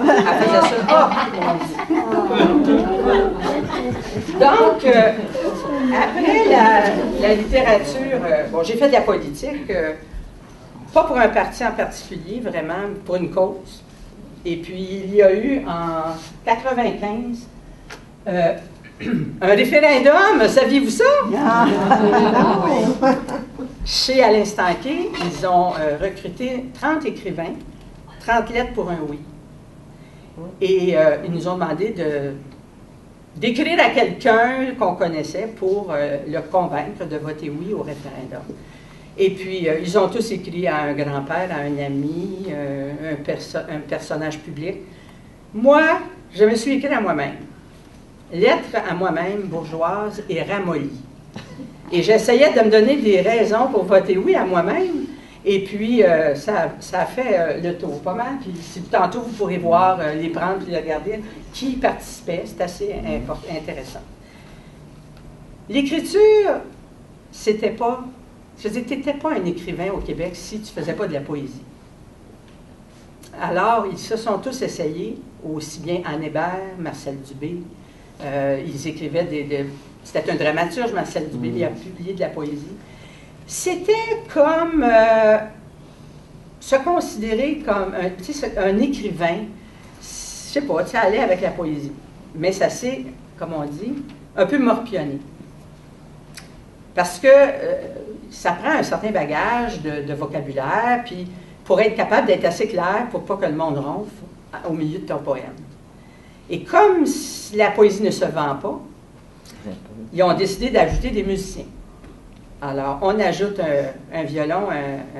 faisait ça. Donc, après la littérature, bon, j'ai fait de la politique, pas pour un parti en particulier, vraiment, pour une cause. Et puis, il y a eu en 1995 un référendum, saviez-vous ça? Chez Alain Stanquet, ils ont recruté 30 écrivains, 30 lettres pour un oui. Et ils nous ont demandé d'écrire à quelqu'un qu'on connaissait pour le convaincre de voter oui au référendum. Et puis, ils ont tous écrit à un grand-père, à un ami, un personnage public. Moi, je me suis écrit à moi-même. Lettre à moi-même, bourgeoise et ramollie. Et j'essayais de me donner des raisons pour voter oui à moi-même. Et puis, ça a fait le tour, pas mal. Puis, tantôt, vous pourrez voir, les prendre et les regarder, qui participait. C'est assez intéressant. L'écriture, c'était pas... Je veux dire, tu n'étais pas un écrivain au Québec si tu ne faisais pas de la poésie. Alors, ils se sont tous essayés, aussi bien Anne Hébert, Marcel Dubé. Ils écrivaient c'était un dramaturge, Marcel Dubé, il a publié de la poésie. C'était comme se considérer comme un écrivain, je ne sais pas, ça allait avec la poésie. Mais ça s'est, comme on dit, un peu morpionné. Parce que ça prend un certain bagage de vocabulaire, puis pour être capable d'être assez clair pour pas que le monde ronfle au milieu de ton poème. Et comme la poésie ne se vend pas, ils ont décidé d'ajouter des musiciens. Alors, on ajoute un violon,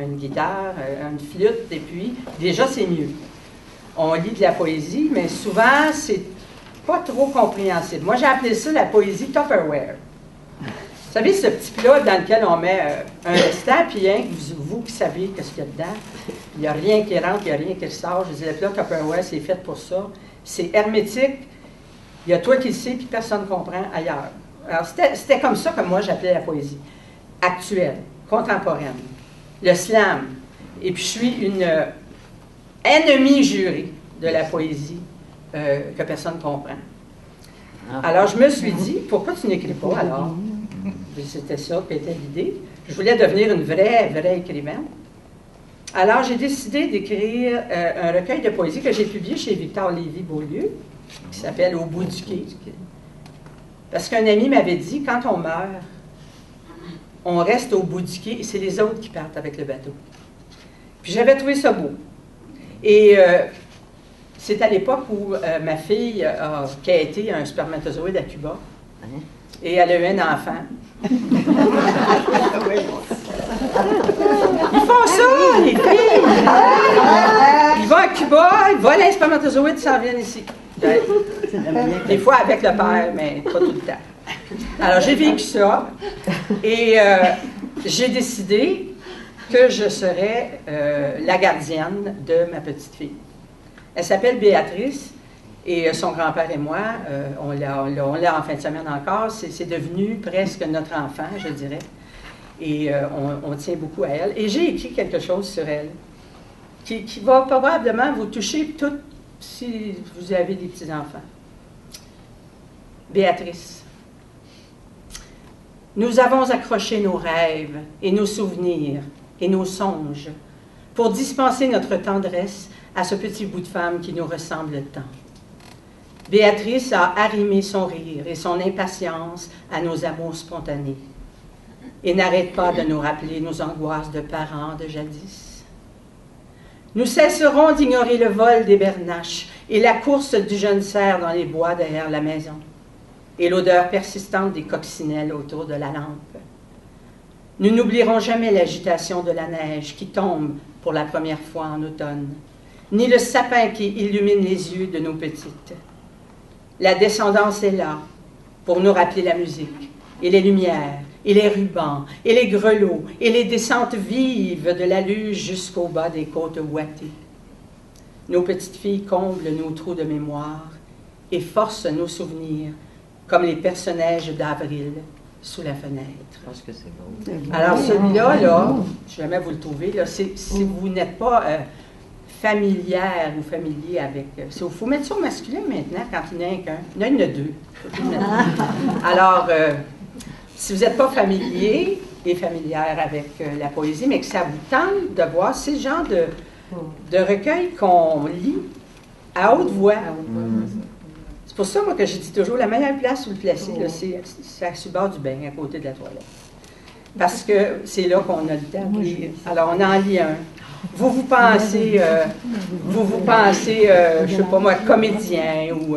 une guitare, une flûte, et puis, déjà, c'est mieux. On lit de la poésie, mais souvent, c'est pas trop compréhensible. Moi, j'ai appelé ça la poésie Tupperware. Vous savez, ce petit plat dans lequel on met un restant, puis hein, vous qui savez qu'est-ce qu'il y a dedans, il n'y a rien qui rentre, il n'y a rien qui sort. Je dis, le plat Tupperware, c'est fait pour ça. C'est hermétique. Il y a toi qui le sais, puis personne ne comprend ailleurs. Alors, c'était comme ça que moi, j'appelais la poésie. Actuelle, contemporaine, le slam. Et puis, je suis une ennemie jurée de la poésie que personne ne comprend. Alors, je me suis dit, pourquoi tu n'écris pas alors? C'était ça qui était l'idée. Je voulais devenir une vraie écrivaine. Alors, j'ai décidé d'écrire un recueil de poésie que j'ai publié chez Victor Lévy-Beaulieu, qui s'appelle « Au bout du quai ». Parce qu'un ami m'avait dit, quand on meurt, on reste au bout du quai et c'est les autres qui partent avec le bateau. Puis j'avais trouvé ça beau. Et c'est à l'époque où ma fille, qui a été un spermatozoïde à Cuba, et elle a eu un enfant. Ils font ça, les filles! Ils vont à Cuba, ils volent un spermatozoïde, ils s'en viennent ici. Des fois avec le père, mais pas tout le temps. Alors, j'ai vécu ça et j'ai décidé que je serais la gardienne de ma petite fille. Elle s'appelle Béatrice et son grand-père et moi, on l'a en fin de semaine encore. C'est devenu presque notre enfant, je dirais. Et on tient beaucoup à elle. Et j'ai écrit quelque chose sur elle qui va probablement vous toucher toutes si vous avez des petits-enfants. Béatrice. Nous avons accroché nos rêves et nos souvenirs et nos songes pour dispenser notre tendresse à ce petit bout de femme qui nous ressemble tant. Béatrice a arrimé son rire et son impatience à nos amours spontanés et n'arrête pas de nous rappeler nos angoisses de parents de jadis. Nous cesserons d'ignorer le vol des bernaches et la course du jeune cerf dans les bois derrière la maison et l'odeur persistante des coccinelles autour de la lampe. Nous n'oublierons jamais l'agitation de la neige qui tombe pour la première fois en automne, ni le sapin qui illumine les yeux de nos petites. La descendance est là pour nous rappeler la musique et les lumières et les rubans et les grelots et les descentes vives de la luge jusqu'au bas des côtes ouatées. Nos petites filles comblent nos trous de mémoire et forcent nos souvenirs comme les personnages d'avril sous la fenêtre. Je pense que c'est beau. Alors celui-là, là, si jamais vous le trouvez, là, si vous n'êtes pas familière ou familier avec... Il faut mettre ça au masculin maintenant quand il n'y en a qu'un. Il y en a deux. Alors, si vous n'êtes pas familier et familière avec la poésie, mais que ça vous tente de voir, c'est le genre de recueil qu'on lit à haute voix. C'est pour ça, moi, que je dis toujours, la meilleure place où le placer, là, c'est sur le bord du bain, à côté de la toilette. Parce que c'est là qu'on a le temps de lire. Alors, on en lit un. Vous pensez, je sais pas moi, comédien ou...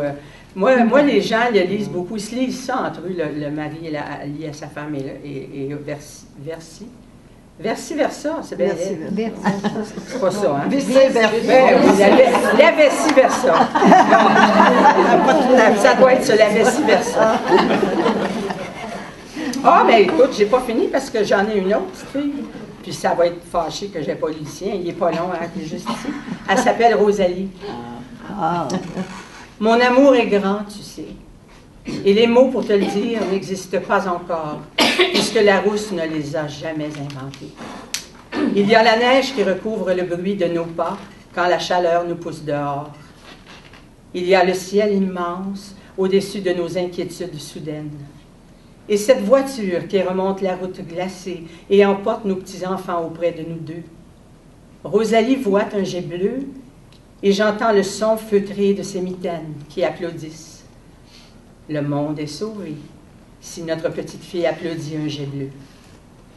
Moi, les gens le lisent beaucoup. Ils se lisent ça entre eux, le mari lit à sa femme et versi-versa, c'est bien laid. C'est pas ça, hein? La vessi-versa. Ça doit être ça, la vessi-versa. Ah, mais écoute, j'ai pas fini parce que j'en ai une autre petite fille. Puis ça va être fâché que j'ai pas lu le sien. Il est pas long, hein, il est juste ici. Elle s'appelle Rosalie. Mon amour est grand, tu sais. Et les mots pour te le dire n'existent pas encore, puisque la rousse ne les a jamais inventés. Il y a la neige qui recouvre le bruit de nos pas quand la chaleur nous pousse dehors. Il y a le ciel immense au-dessus de nos inquiétudes soudaines. Et cette voiture qui remonte la route glacée et emporte nos petits-enfants auprès de nous deux. Rosalie voit un jet bleu et j'entends le son feutré de ses mitaines qui applaudissent. Le monde est sauvé si notre petite fille applaudit un jet bleu.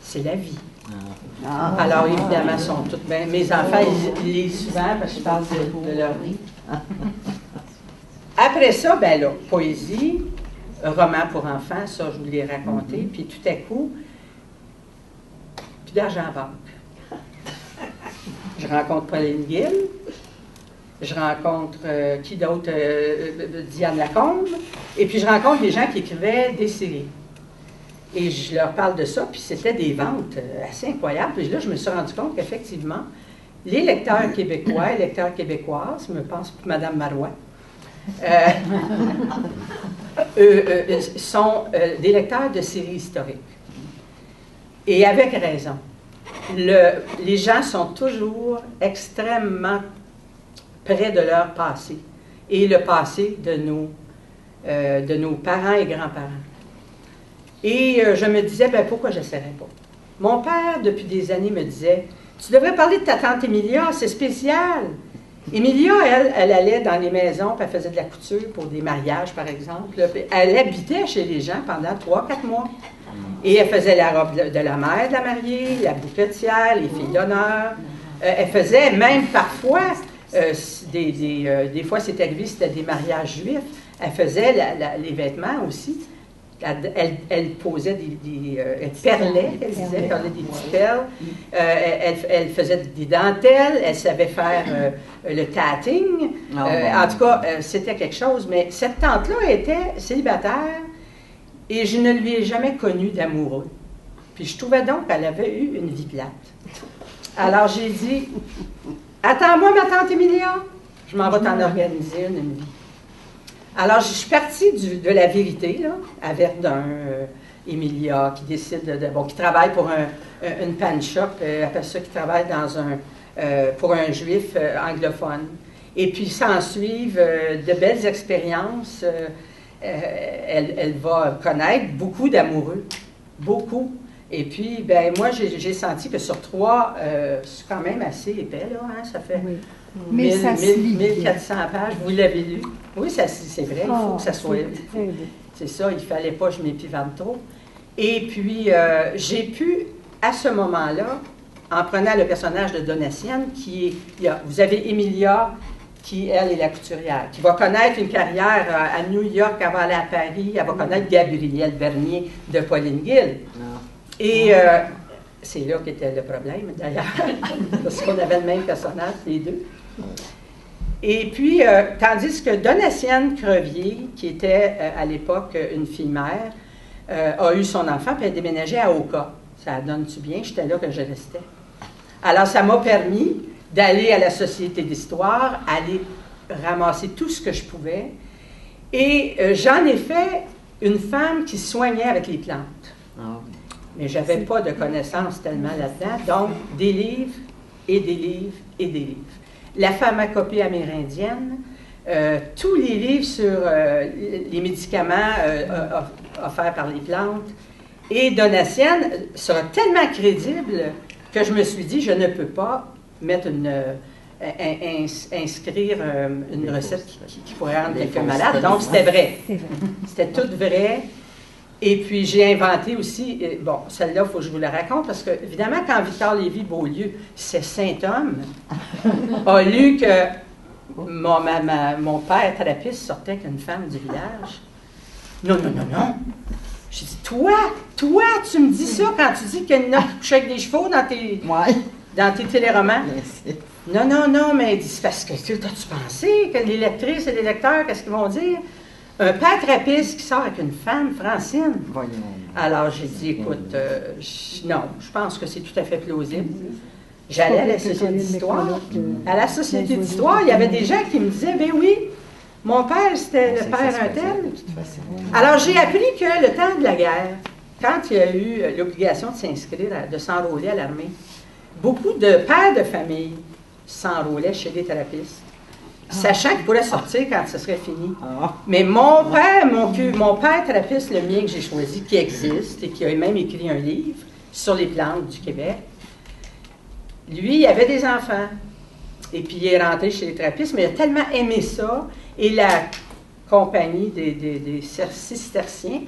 C'est la vie. Alors, évidemment, ils sont toutes bien. Mes enfants, ils lisent souvent parce que je parle de leur vie. Après ça, ben là, poésie, roman pour enfants, ça, je vous l'ai raconté. Puis tout à coup, plus d'argent en banque. Je rencontre Pauline Gill. Je rencontre, qui d'autre? Diane Lacombe. Et puis, je rencontre des gens qui écrivaient des séries. Et je leur parle de ça, puis c'était des ventes assez incroyables. Puis là, je me suis rendu compte qu'effectivement, les lecteurs québécois et lecteurs québécoises, je me pense pour Mme Marois, sont des lecteurs de séries historiques. Et avec raison. Les gens sont toujours extrêmement près de leur passé et le passé de nos parents et grands-parents. Et je me disais, ben pourquoi je n'essaierais pas? Mon père, depuis des années, me disait, tu devrais parler de ta tante Emilia, c'est spécial. Emilia, elle allait dans les maisons, puis elle faisait de la couture pour des mariages, par exemple. Elle habitait chez les gens pendant 3-4 mois. Et elle faisait la robe de la mère de la mariée, la bouquetière, les filles d'honneur. Elle faisait même parfois, des fois c'est arrivé, c'était des mariages juifs, elle faisait les vêtements aussi. Elle posait elle perlait, elle disait, elle perlait des petites perles. Elle faisait des dentelles, elle savait faire le tatting. En tout cas, c'était quelque chose. Mais cette tante-là était célibataire Et je ne lui ai jamais connu d'amoureux. Puis je trouvais donc qu'elle avait eu une vie plate. Alors j'ai dit, attends-moi ma tante Emilia, je m'en vais t'en organiser une vie. Alors je suis partie de la vérité, là, à Verdun, Emilia, qui décide qui travaille pour une pan shop, après ça, qui travaille pour un juif anglophone. Et puis s'ensuivent de belles expériences. Elle va connaître beaucoup d'amoureux, beaucoup. Et puis, ben moi, j'ai senti que sur 3, c'est quand même assez épais, là, hein, ça fait Oui. Mais ça se lit 1400 pages. Vous l'avez lu? Oui, c'est vrai, il faut que ça soit... Très bien. C'est ça, il ne fallait pas que je m'épivante trop. Et puis, j'ai pu, à ce moment-là, en prenant le personnage de Donatienne, vous avez Emilia, qui, elle, est la couturière, qui va connaître une carrière à New York, elle va aller à Paris, elle va connaître Gabrielle Bernier de Pauline Guil. Et c'est là qu'était le problème, d'ailleurs, parce qu'on avait le même personnage, les deux. Et puis, tandis que Donatienne Crevier, qui était à l'époque une fille-mère, a eu son enfant, puis elle déménageait à Oka. Ça donne-tu bien? J'étais là que je restais. Alors, ça m'a permis d'aller à la Société d'histoire, aller ramasser tout ce que je pouvais. Et j'en ai fait une femme qui soignait avec les plantes. Mais je n'avais pas de connaissances tellement là-dedans. Donc, des livres, et des livres, et des livres. La pharmacopée amérindienne, tous les livres sur les médicaments offerts par les plantes. Et Donatienne sera tellement crédible que je me suis dit, je ne peux pas mettre inscrire une recette qui pourrait rendre quelqu'un malade. Donc, c'était vrai. C'était tout vrai. Et puis, j'ai inventé aussi, bon, celle-là, il faut que je vous la raconte, parce que, évidemment, quand Victor Lévy-Beaulieu, ce saint homme, a lu que mon père trappiste sortait avec une femme du village, non. J'ai dit, toi, tu me dis ça quand tu dis qu'il y en a qui couchent avec des chevaux dans tes téléromans? Non, mais c'est parce que, t'as-tu pensé que les lectrices et les lecteurs, qu'est-ce qu'ils vont dire? Un père trappiste qui sort avec une femme, Francine. Alors, j'ai dit, écoute, non, je pense que c'est tout à fait plausible. J'allais à la Société d'histoire. À la Société d'histoire, il y avait des gens qui me disaient, ben oui, mon père, c'était le père un tel. Alors, j'ai appris que le temps de la guerre, quand il y a eu l'obligation de s'inscrire, de s'enrôler à l'armée, beaucoup de pères de famille s'enrôlaient chez les thérapeutes, sachant qu'ils pourraient sortir quand ce serait fini. Mais mon père thérapeute, le mien que j'ai choisi, qui existe et qui a même écrit un livre sur les plantes du Québec, lui, il avait des enfants. Et puis, il est rentré chez les thérapeutes, mais il a tellement aimé ça. Et la compagnie des cisterciens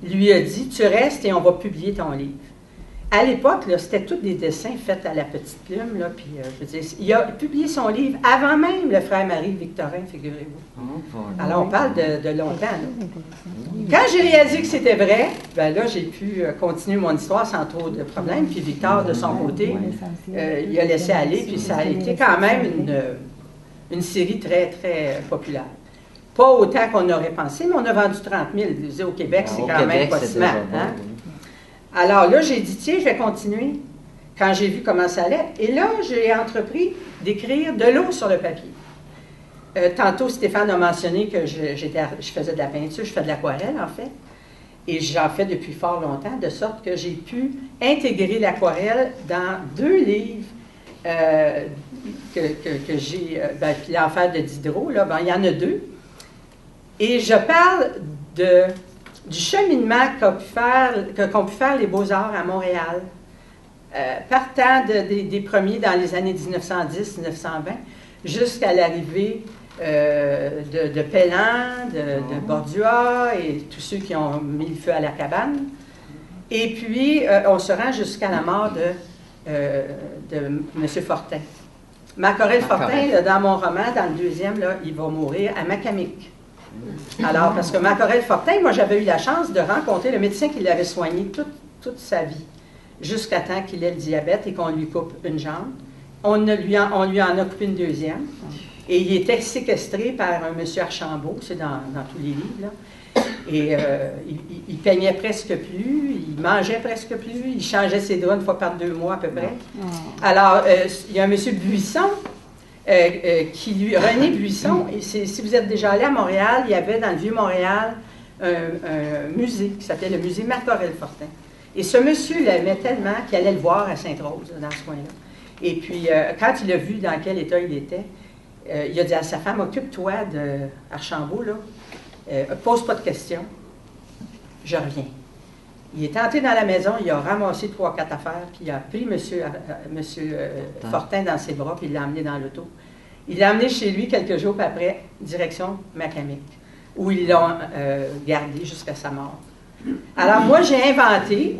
lui a dit, tu restes et on va publier ton livre. À l'époque, c'était tous des dessins faits à la petite plume. Là, puis, je veux dire, il a publié son livre avant même le frère Marie-Victorin, figurez-vous. Alors, on parle de longtemps. Là. Quand j'ai réalisé que c'était vrai, ben là, j'ai pu continuer mon histoire sans trop de problèmes. Puis Victor, de son côté, il a laissé aller. Puis ça a été quand même une série très, très populaire. Pas autant qu'on aurait pensé, mais on a vendu 30 000. Je disais, au Québec, c'est quand même pas si mal. Hein? Alors là, j'ai dit, tiens, je vais continuer, quand j'ai vu comment ça allait. Et là, j'ai entrepris d'écrire de l'eau sur le papier. Tantôt, Stéphane a mentionné que je faisais de la peinture, je fais de l'aquarelle, en fait. Et j'en fais depuis fort longtemps, de sorte que j'ai pu intégrer l'aquarelle dans 2 livres que j'ai, puis l'enfer de Diderot, là, il y en a 2. Et je parle du cheminement qu'ont pu faire les Beaux-Arts à Montréal, partant des premiers dans les années 1910-1920, jusqu'à l'arrivée de Pellan, de Bordua et tous ceux qui ont mis le feu à la cabane. Et puis, on se rend jusqu'à la mort de M. Fortin. Macorel Fortin, là, dans mon roman, dans le 2e, là, il va mourir à Macamic. Alors, parce que Macorel Fortin, moi, j'avais eu la chance de rencontrer le médecin qui l'avait soigné toute sa vie, jusqu'à temps qu'il ait le diabète et qu'on lui coupe une jambe. On lui en a coupé une 2e. Et il était séquestré par un monsieur Archambault, c'est dans tous les livres, là. Et il peignait presque plus, il mangeait presque plus, il changeait ses draps une fois par 2 mois à peu près. Alors, il y a un monsieur Buisson, René Buisson, et si vous êtes déjà allé à Montréal, il y avait dans le Vieux-Montréal un musée qui s'appelait le musée Marc-Aurèle Fortin. Et ce monsieur l'aimait tellement qu'il allait le voir à Sainte-Rose, dans ce coin-là. Et puis, quand il a vu dans quel état il était, il a dit à sa femme, occupe-toi d'Archambault, là, pose pas de questions, je reviens. Il est entré dans la maison, il a ramassé 3-4 affaires, puis il a pris M. Fortin dans ses bras, puis il l'a emmené dans l'auto. Il l'a emmené chez lui quelques jours après, direction Macamic, où ils l'ont gardé jusqu'à sa mort. Alors moi, j'ai inventé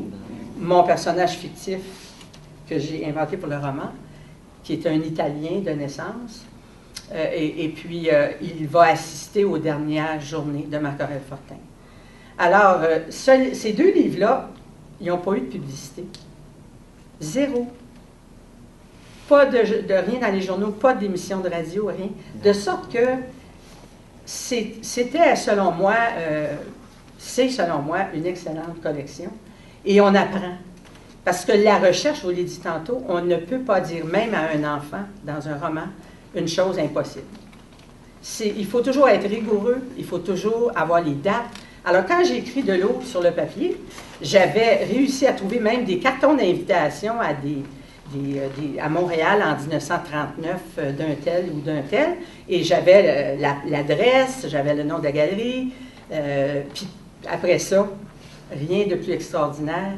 mon personnage fictif que j'ai inventé pour le roman, qui est un Italien de naissance, et puis il va assister aux dernières journées de Marc-Aurèle Fortin. Alors, ces 2 livres-là, ils n'ont pas eu de publicité. 0. Pas de rien dans les journaux, pas d'émission de radio, rien. De sorte que c'était, selon moi, c'est, selon moi, une excellente collection. Et on apprend. Parce que la recherche, je vous l'ai dit tantôt, on ne peut pas dire, même à un enfant, dans un roman, une chose impossible. Il faut toujours être rigoureux, il faut toujours avoir les dates. Alors, quand j'ai écrit de l'eau sur le papier, j'avais réussi à trouver même des cartons d'invitation à Montréal en 1939 d'un tel ou d'un tel, et j'avais l'adresse, j'avais le nom de la galerie, puis après ça, rien de plus extraordinaire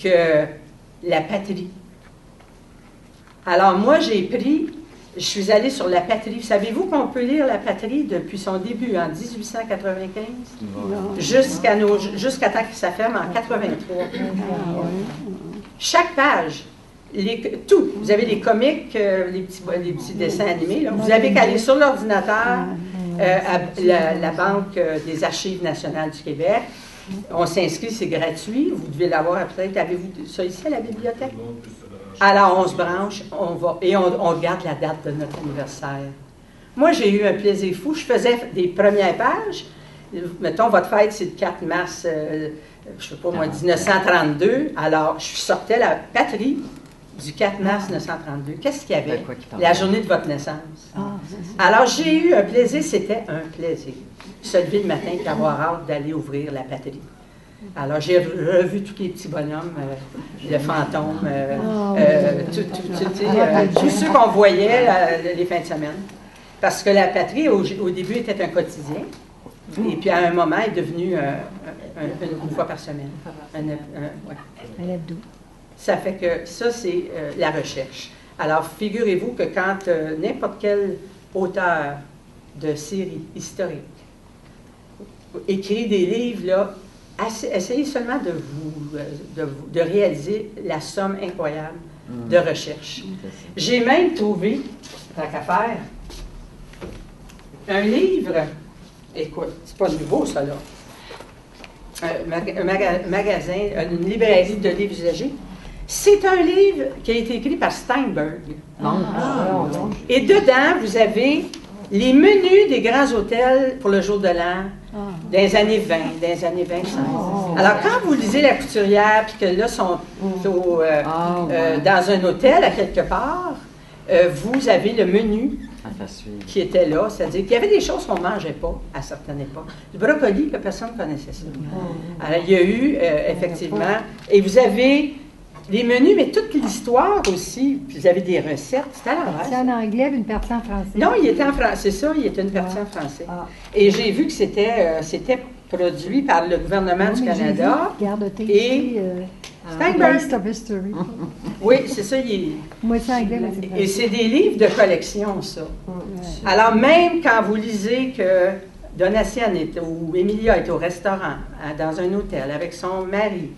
que la patrie. Alors moi, je suis allée sur la patrie. Savez-vous qu'on peut lire la patrie depuis son début, en 1895, jusqu'à temps que ça ferme en 83. Chaque page, tout. Vous avez les comics, les petits dessins animés. Là. Vous avez qu'à aller sur l'ordinateur à la Banque des Archives nationales du Québec. On s'inscrit, c'est gratuit. Vous devez l'avoir peut-être. Avez-vous ça ici à la bibliothèque? Alors, on se branche, on va, et on regarde la date de notre anniversaire. Moi, j'ai eu un plaisir fou. Je faisais des premières pages. Mettons, votre fête, c'est le 4 mars, je ne sais pas moi, 1932. Alors, je sortais la patrie du 4 mars 1932. Qu'est-ce qu'il y avait? La journée de votre naissance. Alors, j'ai eu un plaisir, c'était un plaisir. Se lever le matin et avoir hâte d'aller ouvrir la patrie. Alors, j'ai revu tous les petits bonhommes, le fantôme, tous ceux qu'on voyait les fins de semaine. Parce que la patrie, au début, était un quotidien. Et puis, à un moment, est devenu une fois par semaine. Ouais. Ça fait que ça, c'est la recherche. Alors, figurez-vous que quand n'importe quel auteur de série historique écrit des livres, là, essayez seulement de réaliser la somme incroyable de recherche. J'ai même trouvé, tant qu'à faire, un livre, écoute, c'est pas nouveau ça là, un magasin, une librairie de livres usagés. C'est un livre qui a été écrit par Steinberg. Et dedans, vous avez les menus des grands hôtels pour le jour de l'an, des années 20, des années 25. Alors, quand vous lisez La Couturière, puis que là, sont dans un hôtel à quelque part, vous avez le menu qui était là, c'est-à-dire qu'il y avait des choses qu'on ne mangeait pas à certaines époques. Du brocoli, que personne ne connaissait ça. Alors, il y a eu, effectivement, et vous avez les menus, mais toute l'histoire aussi, puis vous avez des recettes, c'était à l'envers. C'est en anglais, une partie en français. Non, il était en français, c'est ça, il était une partie en français. Et j'ai vu que c'était produit par le gouvernement du Canada. Et Steinberg. Oui, c'est ça. Moi, c'est anglais, mais c'est et c'est des livres de collection, ça. Alors, même quand vous lisez que Donatienne ou Emilia est au restaurant, dans un hôtel, avec son mari,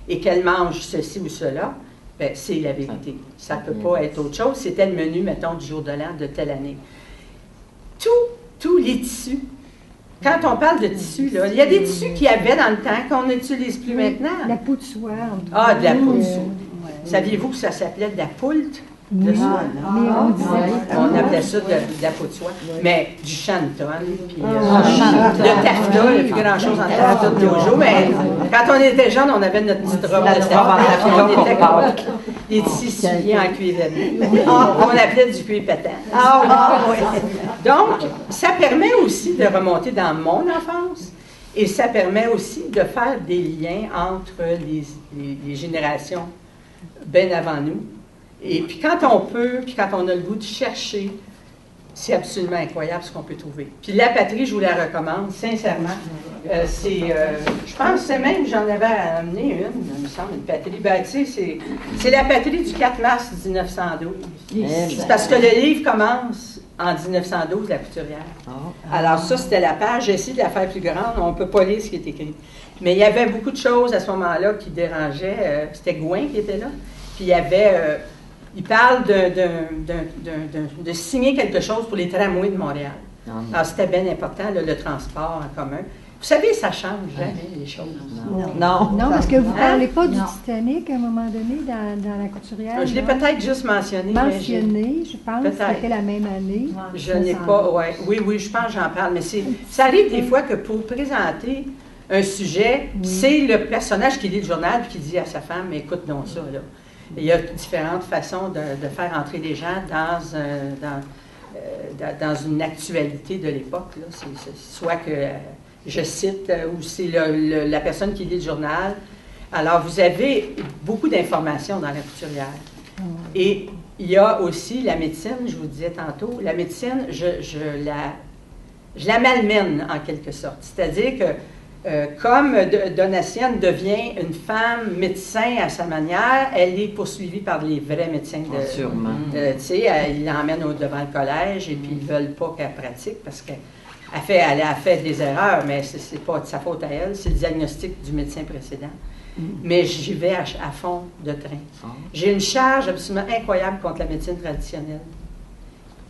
et qu'elle mange ceci ou cela, bien, c'est la vérité. Ça ne peut pas être autre chose. C'était le menu, mettons, du jour de l'an de telle année. Tous les tissus. Quand on parle de tissus, là, il y a des tissus qu'il y avait dans le temps qu'on n'utilise plus maintenant. La peau de soie. Ah, de la peau de soie. Saviez-vous que ça s'appelait de la poult? de Oui, soie. mais on disait. On appelait ça de la peau de soie. Mais du Shanton, puis Ah, le taffetas, il n'y a plus grand-chose en taffetas de nos jours. Mais quand on était jeunes, on avait notre petite robe de taffetas. On était comme des petits souliers en cuir verni. On appelait du cuir pétant. Donc, ça permet aussi de remonter dans mon enfance. Et ça permet aussi de faire des liens entre les générations bien avant nous. Et puis quand on peut, puis quand on a le goût de chercher, c'est absolument incroyable ce qu'on peut trouver. Puis la patrie, je vous la recommande, sincèrement. Je pense que même j'en avais amené une, il me semble, une patrie. Ben, tu sais, c'est la patrie du 4 mars 1912. C'est parce que le livre commence en 1912, La Couturière. Alors ça, c'était la page. J'ai essayé de la faire plus grande. On ne peut pas lire ce qui est écrit. Mais il y avait beaucoup de choses à ce moment-là qui dérangeaient. C'était Gouin qui était là. Puis il y avait... il parle de signer quelque chose pour les tramways de Montréal. Alors c'était bien important, le transport en commun. Vous savez, ça change jamais les choses. Non. Non, parce que vous ne parlez pas du Titanic à un moment donné dans la couturière. Je l'ai non? peut-être juste mentionné. mais Mentionné, je pense que c'était la même année. je n'ai pas, oui, je pense que j'en parle, mais ça arrive des fois que pour présenter un sujet, c'est le personnage qui lit le journal et qui dit à sa femme, écoute donc ça, là. Il y a différentes façons de faire entrer les gens dans une actualité de l'époque. Soit que je cite, ou c'est la personne qui lit le journal. Alors, vous avez beaucoup d'informations dans la couturière. Et il y a aussi la médecine, je vous disais tantôt. La médecine, je la malmène en quelque sorte. C'est-à-dire que comme Donatienne devient une femme médecin à sa manière, elle est poursuivie par les vrais médecins. Sûrement. Tu sais, ils l'emmènent devant le collège et puis ils ne veulent pas qu'elle pratique parce qu'elle a fait des erreurs, mais ce n'est pas de sa faute à elle, c'est le diagnostic du médecin précédent. Mais j'y vais à fond de train. J'ai une charge absolument incroyable contre la médecine traditionnelle.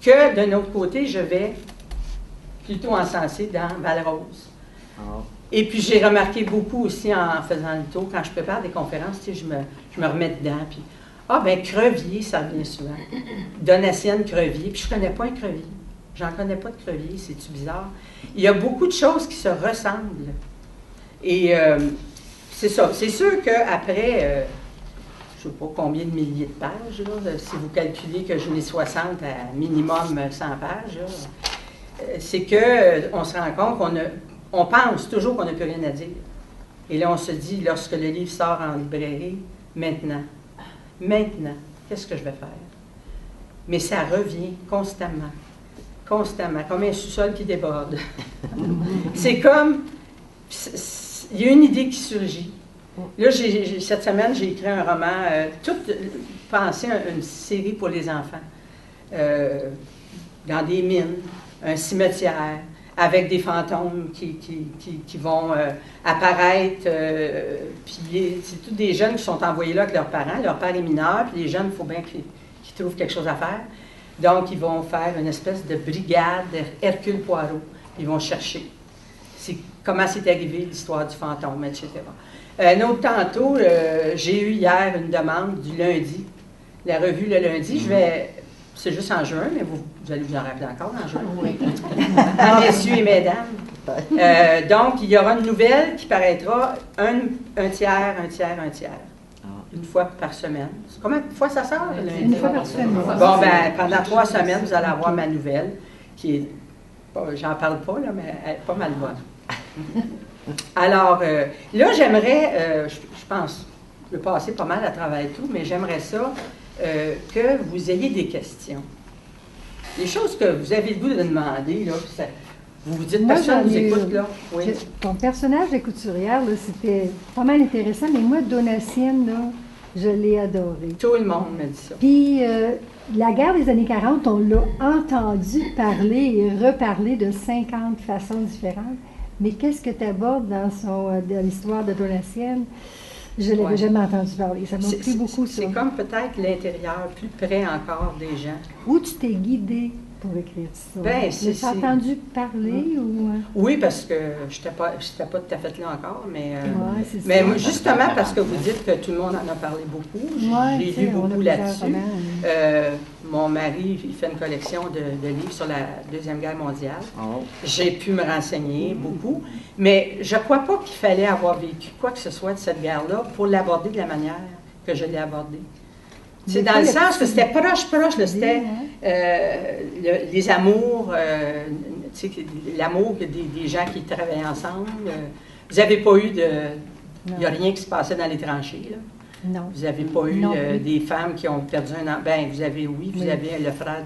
Que d'un autre côté, je vais plutôt encenser dans Val-Rose. Et puis, j'ai remarqué beaucoup aussi en faisant le tour, quand je prépare des conférences, tu sais, je me remets dedans, puis Crevier, ça revient souvent. Donatienne, Crevier, puis je ne connais pas un Crevier. J'en connais pas de Crevier, c'est-tu bizarre? Il y a beaucoup de choses qui se ressemblent. Et c'est ça. C'est sûr qu'après, je ne sais pas combien de milliers de pages, là, si vous calculez que j'en ai 60 à minimum 100 pages, c'est qu'on se rend compte on pense toujours qu'on n'a plus rien à dire. Et là, on se dit, lorsque le livre sort en librairie, maintenant, qu'est-ce que je vais faire? Mais ça revient constamment, comme un sous-sol qui déborde. C'est comme, il y a une idée qui surgit. Là, cette semaine, j'ai écrit un roman, pensé à une série pour les enfants, dans des mines, un cimetière, avec des fantômes qui vont apparaître. Puis c'est tous des jeunes qui sont envoyés là avec leurs parents. Leur père est mineur, puis les jeunes, il faut bien qu'ils trouvent quelque chose à faire. Donc, ils vont faire une espèce de brigade Hercule Poirot. Ils vont chercher. Comment c'est arrivé l'histoire du fantôme, etc. Un autre tantôt, j'ai eu hier une demande du lundi. La revue le lundi, c'est juste en juin, mais vous allez vous en rappeler encore en juin. Oui. Messieurs et mesdames. Donc, il y aura une nouvelle qui paraîtra un tiers. Une fois par semaine. Combien de fois ça sort? Une fois par semaine. Bon, ben pendant 3 semaines, vous allez avoir ma nouvelle, qui est, j'en parle pas, là, mais elle est pas mal bonne. Alors, là, j'aimerais, je pense, je vais passer pas mal à travers tout, mais j'aimerais ça que vous ayez des questions. Les choses que vous avez le goût de demander, là, vous vous dites, Moi, personne j'en vous ai écoute, là. Oui. Ton personnage de couturière, là, c'était pas mal intéressant, mais moi, Donatienne, là, je l'ai adoré. Tout le monde me dit ça. Puis, la guerre des années 40, on l'a entendu parler et reparler de 50 façons différentes. Mais qu'est-ce que tu abordes dans l'histoire de Donatienne? Je ne l'avais jamais entendu parler. Ça m'a pris beaucoup, ça. C'est comme peut-être l'intérieur, plus près encore des gens. Où tu t'es guidé pour écrire tout ça? Ben, Tu as entendu parler ou... Oui, parce que je n'étais pas tout à fait là encore, mais, Ouais, c'est mais ça. moi, justement parce que vous dites que tout le monde en a parlé beaucoup, Ouais, j'ai tu sais, lu on a beaucoup plusieurs là-dessus. romans. Mon mari, il fait une collection de livres sur la Deuxième Guerre mondiale. Oh. J'ai pu me renseigner beaucoup, mais je ne crois pas qu'il fallait avoir vécu quoi que ce soit de cette guerre-là pour l'aborder de la manière que je l'ai abordée. C'est dans le sens que c'était proche, là, c'était les amours, tu sais, l'amour des gens qui travaillaient ensemble. Vous n'avez pas eu de... Il n'y a rien qui se passait dans les tranchées, là. Non. Vous n'avez pas eu Non plus. des femmes qui ont perdu un an. Ben, vous avez, oui, vous avez le frère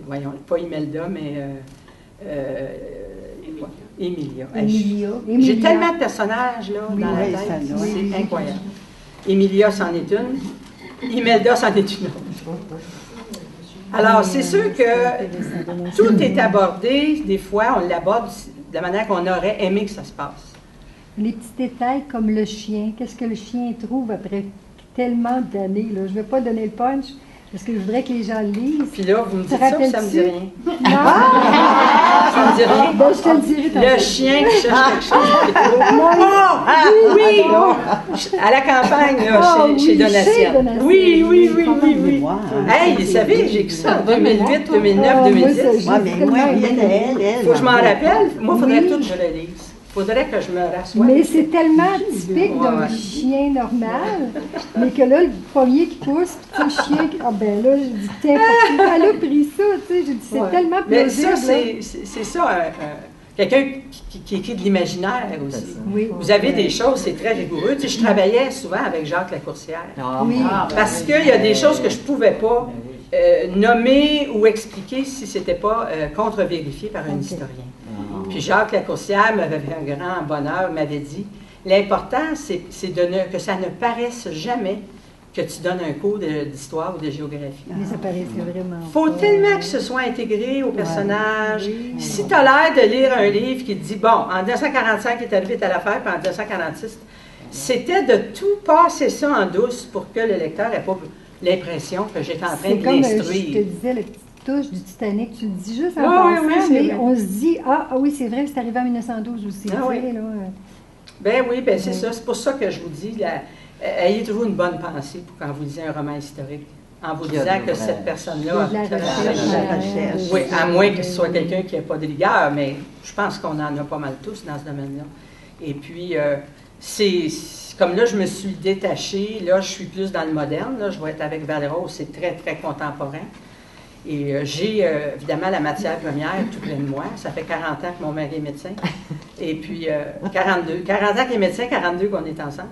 voyons, pas Imelda, mais Emilia. Emilia. J'ai tellement de personnages là, Oui, dans la oui, tête, ça, c'est oui. incroyable. Emilia, c'en est une. Imelda, c'en est une autre. Alors, c'est sûr que tout est abordé. Des fois, on l'aborde de la manière qu'on aurait aimé que ça se passe. Les petits détails comme le chien, qu'est-ce que le chien trouve après tellement d'années, là? Je ne vais pas donner le punch, parce que je voudrais que les gens le lisent. Puis là, vous me Te dites ça, puis ça me dit rappelles-tu? rien. Non! Ça me dit rien. Ben, je te le dirai tantôt. Le chien qui cherche quelque chose qui trouve. Oui! À la campagne, là, Ah, chez oui, Donatienne. chez Donatienne. Oui. Wow. Hey, vous savez, j'ai écrit ça en 2008, 2009, Ah, moi, 2010. ça, Ouais, mais moi, elle. Faut que je m'en rappelle. Moi, il faudrait Oui. tout que je le lise. Il faudrait que je me rassoie. Mais c'est tellement typique d'un Ouais. chien normal, mais que là, le premier qui pousse, puis le chien, ah ben là, je dis, tiens, pourquoi elle a pris ça, tu sais, j'ai dit, c'est Ouais. tellement Mais plausible. ça, là. c'est ça, quelqu'un qui écrit de l'imaginaire aussi. Oui. Vous avez des choses, c'est très rigoureux. Tu sais, je travaillais souvent avec Jacques Lacourcière. Oui. Parce qu'il y a des choses que je ne pouvais pas nommer ou expliquer si ce n'était pas contre-vérifié par un historien. Puis Jacques Lacourcière m'avait fait un grand bonheur, m'avait dit, l'important, c'est que ça ne paraisse jamais que tu donnes un cours d'histoire ou de géographie. Mais ça paraissait vraiment. Il faut pas. tellement que ce soit intégré au personnage. Si tu as l'air de lire un livre qui te dit, bon, en 1945, il est arrivé telle affaire, puis en 1946, c'était de tout passer ça en douce pour que le lecteur n'ait pas l'impression que j'étais en train C'est de comme je te l'instruire. disais, la petite touche du Titanic, tu le dis juste en Oui, passant, oui, c'est mais vrai. on se dit, ah oui, c'est vrai, c'est arrivé en 1912 aussi. Ah tu sais, oui. là. Ben oui, ben c'est ça. C'est pour ça que je vous dis, ayez toujours une bonne pensée pour quand vous lisez un roman historique, en vous disant que cette personne-là... Il y a de la recherche. Oui, à moins que ce soit quelqu'un qui n'ait pas de rigueur, mais je pense qu'on en a pas mal tous dans ce domaine-là. Et puis, comme là, je me suis détachée, là, je suis plus dans le moderne, là, je vais être avec Val-Rose, c'est très, très contemporain. Et j'ai évidemment la matière première tout près de moi. Ça fait 40 ans que mon mari est médecin. Et puis 40 ans qu'il est médecin, 42 qu'on est ensemble.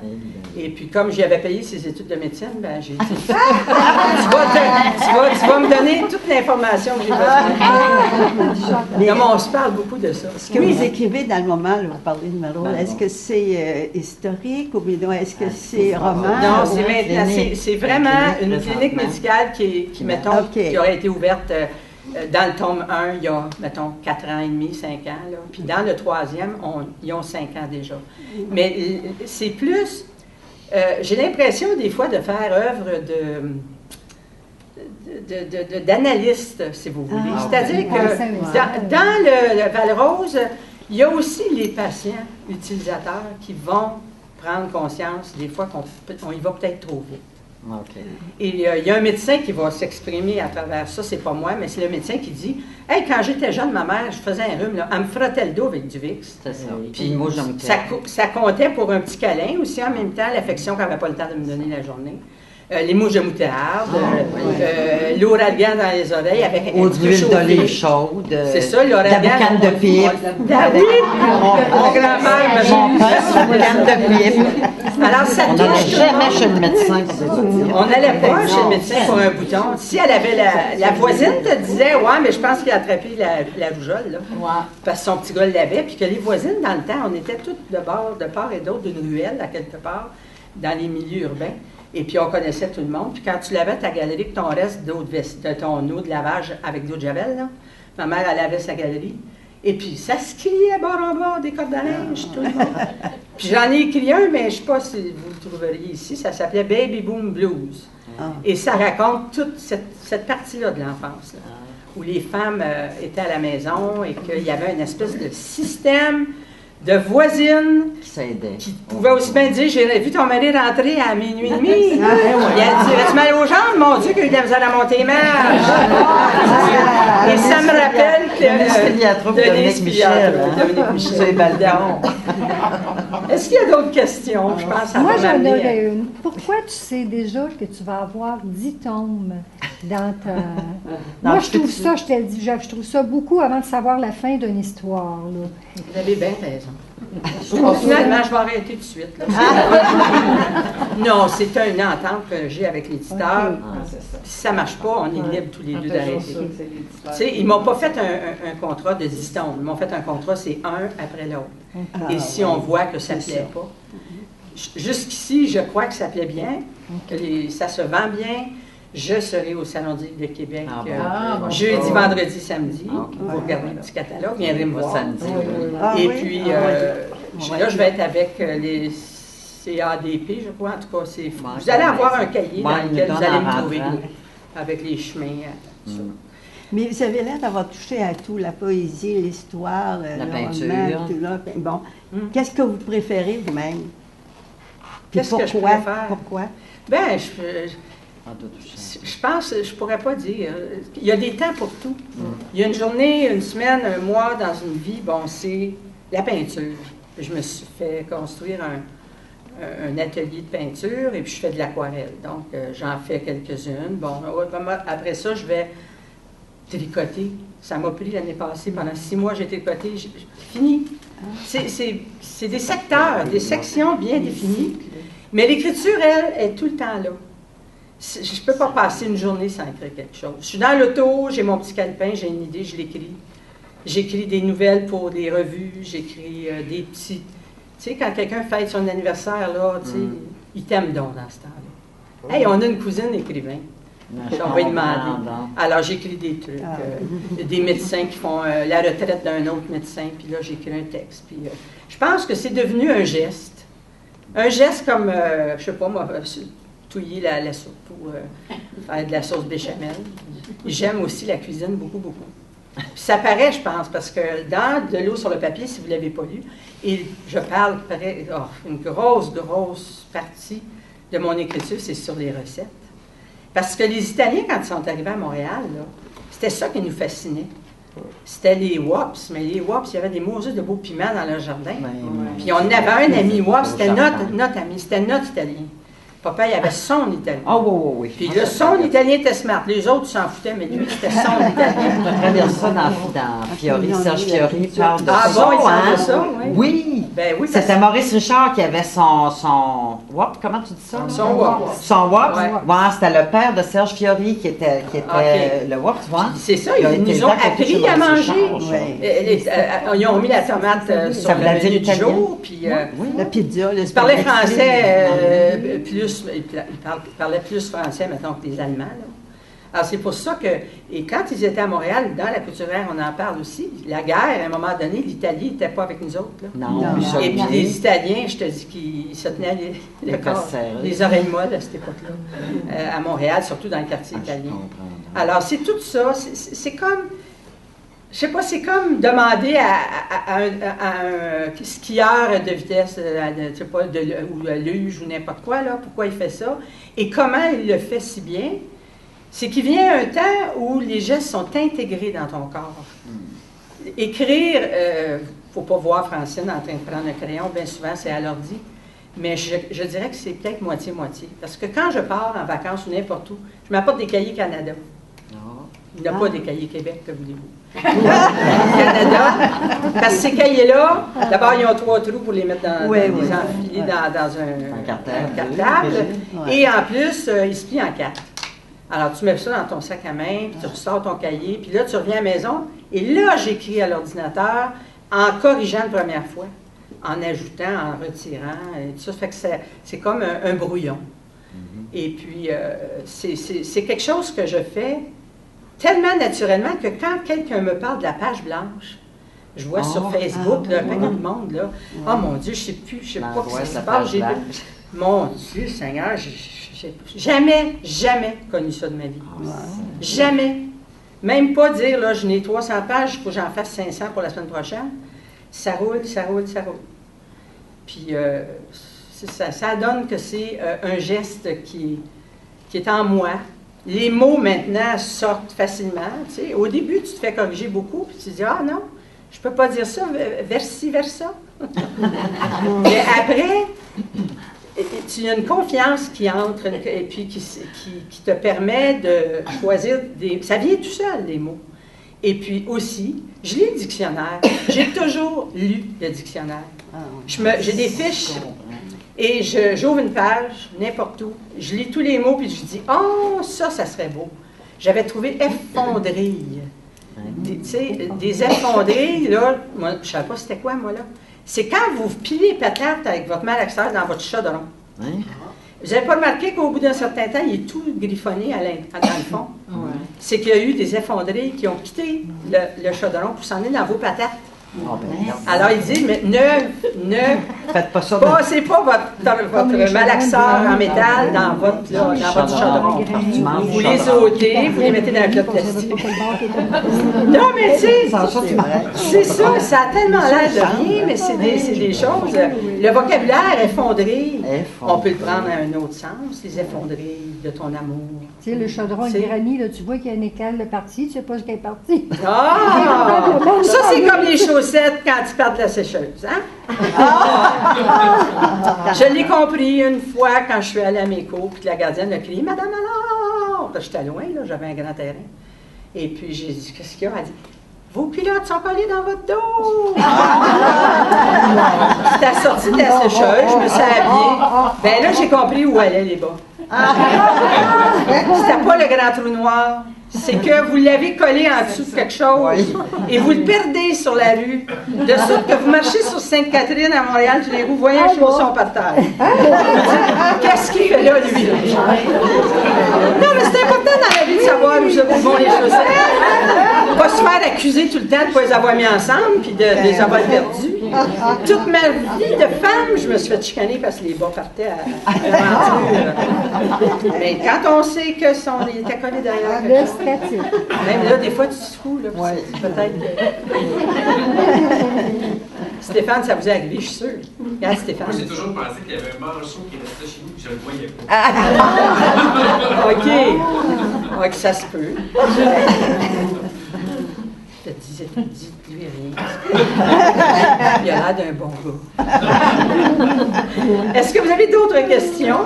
Et puis comme j'y avais payé ses études de médecine, ben j'ai dit tu vas me donner toute l'information que j'ai besoin. Mais Comme on se parle beaucoup de ça. ce que vous écrivez dans le moment, là, vous parlez de Malraux, est-ce que c'est historique ou bien est-ce que c'est roman? Non, ou- c'est maintenant, c'est vraiment une clinique médicale qui mettons, OK. qui aurait été ouverte dans le tome 1, il y a, mettons, 4 ans et demi, 5 ans. Là. Puis dans le troisième, ils ont 5 ans déjà. Mais c'est plus... j'ai l'impression, des fois, de faire œuvre d'analyste, si vous voulez. Ah, C'est-à-dire ouais. que dans le Val-Rose, il y a aussi les patients utilisateurs qui vont prendre conscience, des fois, qu'on y va peut-être trop vite. Et il y a un médecin qui va s'exprimer à travers ça, c'est pas moi, mais c'est le médecin qui dit « Hey, quand j'étais jeune, ma mère, je faisais un rhume, là, elle me frottait le dos avec du Vicks. » C'est ça. Puis moi, j'aime ça comptait pour un petit câlin aussi, en même temps, l'affection qu'elle n'avait pas le temps de me donner la journée. Les mouches de moutarde, l'ouragan dans les oreilles avec Ou un de petit peu l'huile d'olive chauffé. chaude. C'est ça, de l'ouragan. la boucane de pipe. Ah oui! Mon grand-mère me Mon père, c'est la boucane de pipe. Alors, ça On n'allait touche tout le jamais monde. chez le médecin pour des étudiants. On n'allait pas chez le médecin pour un bouton. Si elle avait la voisine te disait, ouais, mais je pense qu'il a attrapé la rougeole, là. Parce que son petit gars l'avait, puis que les voisines, dans le temps, on était toutes de part et d'autre d'une ruelle, à quelque part, dans les milieux urbains. Et puis, on connaissait tout le monde. Puis, quand tu lavais ta galerie, que ton reste de ton eau de lavage avec de l'eau de javel, là, ma mère, elle lavait sa galerie. Et puis, ça se criait bord en bord des cordes à linge, tout le monde. Puis, j'en ai écrit un, mais je ne sais pas si vous le trouveriez ici. Ça s'appelait Baby Boom Blues. Et ça raconte toute cette partie-là de l'enfance, là, où les femmes étaient à la maison et qu'il y avait une espèce de système de voisines qui pouvaient aussi bien dire « J'ai vu ton mari rentrer à minuit et demi. » Il a dit « As-tu mal aux jambes? Mon Dieu, qu'il a besoin de monter les marches. » Et ça me rappelle que... Dominique Michel. Sur les balcons. Est-ce qu'il y a d'autres questions? Je pense à Moi, j'en aurais une. Pourquoi tu sais déjà que tu vas avoir 10 tomes dans ta... Moi, je trouve ça, je te dis, je trouve ça beaucoup avant de savoir la fin d'une histoire. Là. Vous avez bien raison. Finalement, je vais arrêter tout de suite. Là. Non, c'est une entente que j'ai avec l'éditeur. Si ça ne marche pas, on est libre tous les deux d'arrêter. Tu sais, ils ne m'ont pas fait un contrat de 10 tomes. Ils m'ont fait un contrat, c'est un après l'autre. Et si on voit que ça ne plaît pas, jusqu'ici, je crois que ça plaît bien, que ça se vend bien. Je serai au Salon du Livre de Québec jeudi, vendredi, samedi. Vous regardez le petit catalogue, viendrez me voir. Et puis, là, je vais être avec les CADP, je crois. En tout cas, vous allez avoir un cahier dans lequel vous allez me trouver avec les chemins. Mais vous avez l'air d'avoir touché à tout, la poésie, l'histoire, la peinture. Tout là. Bon, qu'est-ce que vous préférez vous-même? Qu'est-ce que je préfère? Pourquoi? Ben, je pense, je pourrais pas dire. Il y a des temps pour tout. Il y a une journée, une semaine, un mois dans une vie, bon, c'est la peinture. Je me suis fait construire un atelier de peinture et puis je fais de l'aquarelle. Donc, j'en fais quelques-unes. Bon, après ça, je vais tricoter. Ça m'a pris l'année passée. Pendant 6 mois, j'ai tricoté. Fini. C'est des secteurs, des sections bien définies. Mais l'écriture, elle, est tout le temps là. Je ne peux pas passer une journée sans écrire quelque chose. Je suis dans l'auto, j'ai mon petit calepin, j'ai une idée, je l'écris. J'écris des nouvelles pour des revues, j'écris des petits... Tu sais, quand quelqu'un fête son anniversaire, là, tu sais, il t'aime donc dans ce temps-là. Hey, on a une cousine écrivain. On va lui demander. Alors, j'écris des trucs. Des médecins qui font la retraite d'un autre médecin, puis là, j'écris un texte. Puis, je pense que c'est devenu un geste. Un geste comme, je sais pas moi, touiller la soupe ou faire de la sauce béchamel. J'aime aussi la cuisine beaucoup, beaucoup. Puis ça paraît, je pense, parce que dans De l'eau sur le papier, si vous ne l'avez pas lu, et je parle, une grosse partie de mon écriture, c'est sur les recettes. Parce que les Italiens, quand ils sont arrivés à Montréal, c'était ça qui nous fascinait. C'était les wops, mais les wops, il y avait des Moses de beaux piments dans leur jardin. Puis on avait un ami wop, c'était notre ami, c'était notre Italien. Papa, il avait son italien. Oui. Puis là, son italien était smart. Les autres s'en foutaient, mais lui, c'était son italien. On pourrait lire ça dans Fiori. Serge Fiori parle de ça. Ah bon, il parle de ça, oui. Oui. Ben oui. C'était Maurice Richard qui avait son WAP, comment tu dis ça? Son WAP. Son WAP. Ouais, c'était le père de Serge Fiori qui était le WAP, tu vois. C'est ça, ils nous ont appris à manger. Ils ont mis la tomate sur le menu du jour. Puis, la pizza, le ils parlaient français plus. Ils parlaient plus français, mettons, que les Allemands. Là. Alors, c'est pour ça que, et quand ils étaient à Montréal, dans la couturière, on en parle aussi, la guerre, à un moment donné, l'Italie n'était pas avec nous autres. Là. Non. Et puis les Italiens, je te dis qu'ils se tenaient les oreilles molles à cette époque-là, à Montréal, surtout dans le quartier italien. Alors, c'est tout ça, c'est comme... Je sais pas, c'est comme demander à un skieur de vitesse, je sais pas, ou à luge ou n'importe quoi, là, pourquoi il fait ça, et comment il le fait si bien. C'est qu'il vient un temps où les gestes sont intégrés dans ton corps. Écrire, il ne faut pas voir Francine en train de prendre un crayon, bien souvent c'est à l'ordi, mais je dirais que c'est peut-être moitié-moitié. Parce que quand je pars en vacances ou n'importe où, je m'apporte des cahiers Canada. Il n'y a pas des cahiers Québec, que voulez-vous. Canada. Parce que ces cahiers-là, d'abord, ils ont 3 trous pour les mettre dans un cartable. Et en plus, ils se plient en 4. Alors, tu mets ça dans ton sac à main, puis tu ressors ton cahier, puis là, tu reviens à la maison, et là, j'écris à l'ordinateur en corrigeant la première fois, en ajoutant, en retirant, et tout ça. Fait que c'est comme un brouillon. Et puis, c'est quelque chose que je fais tellement naturellement que quand quelqu'un me parle de la page blanche, je vois sur Facebook, là, un paquet de monde, là, oh mon Dieu, je ne sais pas ce qui se passe. Mon Dieu, Seigneur, j'ai jamais connu ça de ma vie. Jamais. Même pas dire, là, je n'ai 300 pages, il faut que j'en fasse 500 pour la semaine prochaine. Ça roule. Puis, ça donne que c'est un geste qui est en moi. Les mots, maintenant, sortent facilement. Tu sais. Au début, tu te fais corriger beaucoup, puis tu te dis, ah non, je peux pas dire ça, vers-ci, versa. Mais après, tu as une confiance qui entre et puis qui te permet de choisir des... Ça vient tout seul, les mots. Et puis aussi, je lis le dictionnaire. J'ai toujours lu le dictionnaire. J'ai des fiches et j'ouvre une page, n'importe où. Je lis tous les mots puis je dis « Oh, ça serait beau. » J'avais trouvé « effondrille ». Tu sais, des effondrilles, là, moi, je ne savais pas c'était quoi, moi, là. C'est quand vous pilez patate avec votre malaxeur dans votre chaudron. Vous n'avez pas remarqué qu'au bout d'un certain temps, il est tout griffonné dans le fond? C'est qu'il y a eu des effondrilles qui ont quitté le chaudron pour s'en aller dans vos patates. Alors, il dit, mais ne Faites pas ça. passez pas votre malaxeur en métal dans votre chaudron. Vous les ôtez, vous les mettez dans un plat de plastique. Non, mais tu sais, c'est ça, ça a tellement l'air de rien, mais c'est des choses. Le vocabulaire effondré, on peut le prendre à un autre sens, les effondrilles de ton amour. Tu sais, le chaudron, le granit, là, tu vois qu'il y a une écale de partie, tu sais pas ce qu'elle est partie. Ah! Ça, c'est comme les chaussettes quand tu perds de la sécheuse, hein? Je l'ai compris une fois quand je suis allée à mes cours, puis que la gardienne a crié « Madame alors! » J'étais loin, là, j'avais un grand terrain. Et puis j'ai dit « Qu'est-ce qu'il y a? » Elle dit « Vos culottes sont collées dans votre dos! » C'était sorti de la sécheuse, je me suis habillée. Ben là, j'ai compris où allaient les bas. C'était pas le grand trou noir. C'est que vous l'avez collé en dessous de quelque chose et vous le perdez sur la rue. De sorte que vous marchez sur Sainte-Catherine à Montréal, tous les roues, voyez un chausson par terre. Qu'est-ce qu'il fait là, lui? Non, mais c'est important dans la vie de savoir où vont les chaussettes. Pas se faire accuser tout le temps de ne pas les avoir mis ensemble puis de les avoir perdus. Toute ma vie de femme, je me suis fait chicaner parce que les bas partaient à l'aventure. Mais quand on sait que ils étaient collés derrière. Même là, des fois, tu te fous, là, peut-être que... Stéphane, ça vous est arrivé, je suis sûre. Regarde, Stéphane. Moi, j'ai toujours pensé qu'il y avait un manchot qui restait chez nous et que je ne le voyais pas. OK, ça se peut. Je te disais, lui rien. Il a l'air d'un bon gars. Est-ce que vous avez d'autres questions?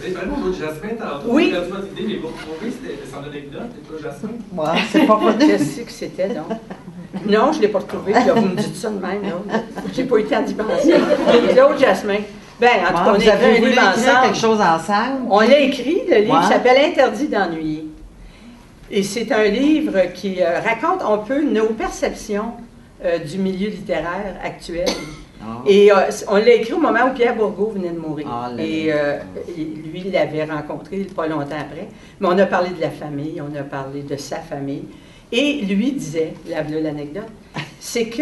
Vous avez parlé de Claude Jasmin tantôt. Oui. Vous avez votre idée, mais vous retrouvez son anecdote de Claude Jasmin? Moi, c'est pas vrai. Qu'est-ce que c'était, donc? Non, je ne l'ai pas retrouvé. Là, vous me dites ça de même, là. J'ai pas eu le temps d'y penser. Claude Jasmin. Bien, en tout cas, on a écrit un livre ensemble. Quelque chose ensemble? On l'a écrit. Le livre s'appelle « Interdit d'ennuyer ». Et c'est un livre qui raconte un peu nos perceptions du milieu littéraire actuel. Et on l'a écrit au moment où Pierre Bourgault venait de mourir. Et lui, il l'avait rencontré pas longtemps après. Mais on a parlé de la famille, on a parlé de sa famille. Et lui disait, là, l'anecdote, c'est que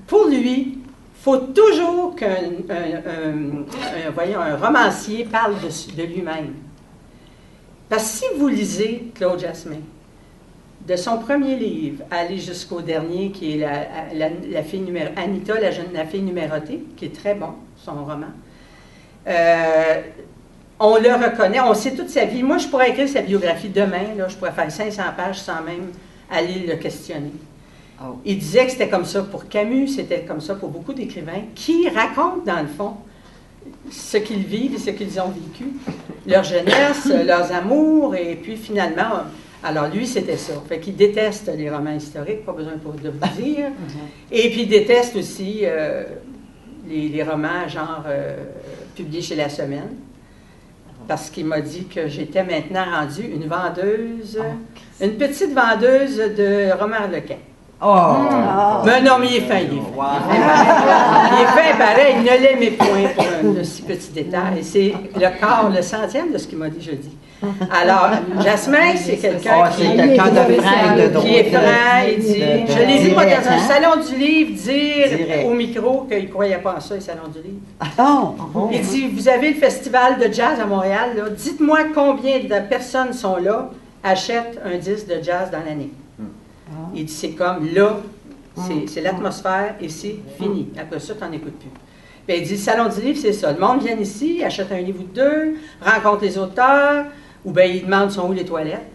pour lui, il faut toujours qu'un romancier parle de lui-même. Parce que si vous lisez Claude Jasmin, de son premier livre, aller jusqu'au dernier, qui est la fille Anita, la fille numérotée, qui est très bon, son roman, on le reconnaît, on sait toute sa vie. Moi, je pourrais écrire sa biographie demain, là, je pourrais faire 500 pages sans même aller le questionner. Il disait que c'était comme ça pour Camus, c'était comme ça pour beaucoup d'écrivains, qui racontent, dans le fond, ce qu'ils vivent et ce qu'ils ont vécu, leur jeunesse, leurs amours, et puis finalement, alors lui, c'était ça. Fait qu'il déteste les romans historiques, pas besoin de vous dire, et puis il déteste aussi les romans genre publiés chez La Semaine, parce qu'il m'a dit que j'étais maintenant rendue une vendeuse, une petite vendeuse de romans harlequins. Mais non, mais il est fin, il est fin. Il est fin pareil, il ne l'aimait point pour un si petit détail. C'est le quart, le centième de ce qu'il m'a dit jeudi. Alors, Jasmin, c'est quelqu'un C'est quelqu'un de franc et de drôle. qui est franc et dit. Je l'ai vu, moi, dans un salon du livre, dire Direct. au micro qu'il ne croyait pas en ça, le salon du livre. Oh, Il dit, vous avez le festival de jazz à Montréal, là. Dites-moi combien de personnes sont là, achètent un disque de jazz dans l'année. Il dit, c'est comme là, c'est l'atmosphère et c'est fini. Après ça, tu n'en écoutes plus. Puis il dit, le salon du livre, c'est ça. Le monde vient ici, achète un livre ou deux, rencontre les auteurs, ou bien il demande sont où les toilettes.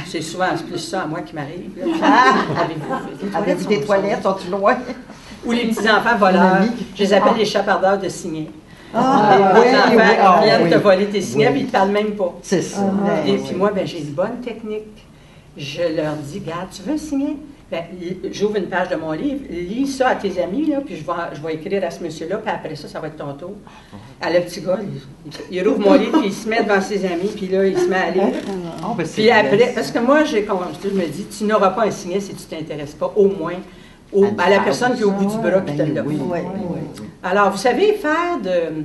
C'est souvent plus ça à moi qui m'arrive. Avez-vous des toilettes? Sont-tu loin? Ou les petits-enfants voleurs. Je les appelle les chapardeurs de signets. Les oui, enfants oui, qui viennent oui. te voler tes signets, Oui. puis ils ne te parlent même pas. C'est ça. Et puis moi, ben, j'ai une bonne technique. Je leur dis, regarde, tu veux un signet? Ben, j'ouvre une page de mon livre, lis ça à tes amis, là, puis je vais écrire à ce monsieur-là, puis après ça, ça va être ton tour. À le petit gars, il rouvre mon livre, puis il se met devant ses amis, puis là, il se met à lire. Oh, ben, c'est Puis après, bien. parce que moi, je me dis, tu n'auras pas un signet si tu ne t'intéresses pas, au moins, à la personne qui est au bout du bras qui te l'a. Oui, oui, Alors, vous savez, faire de...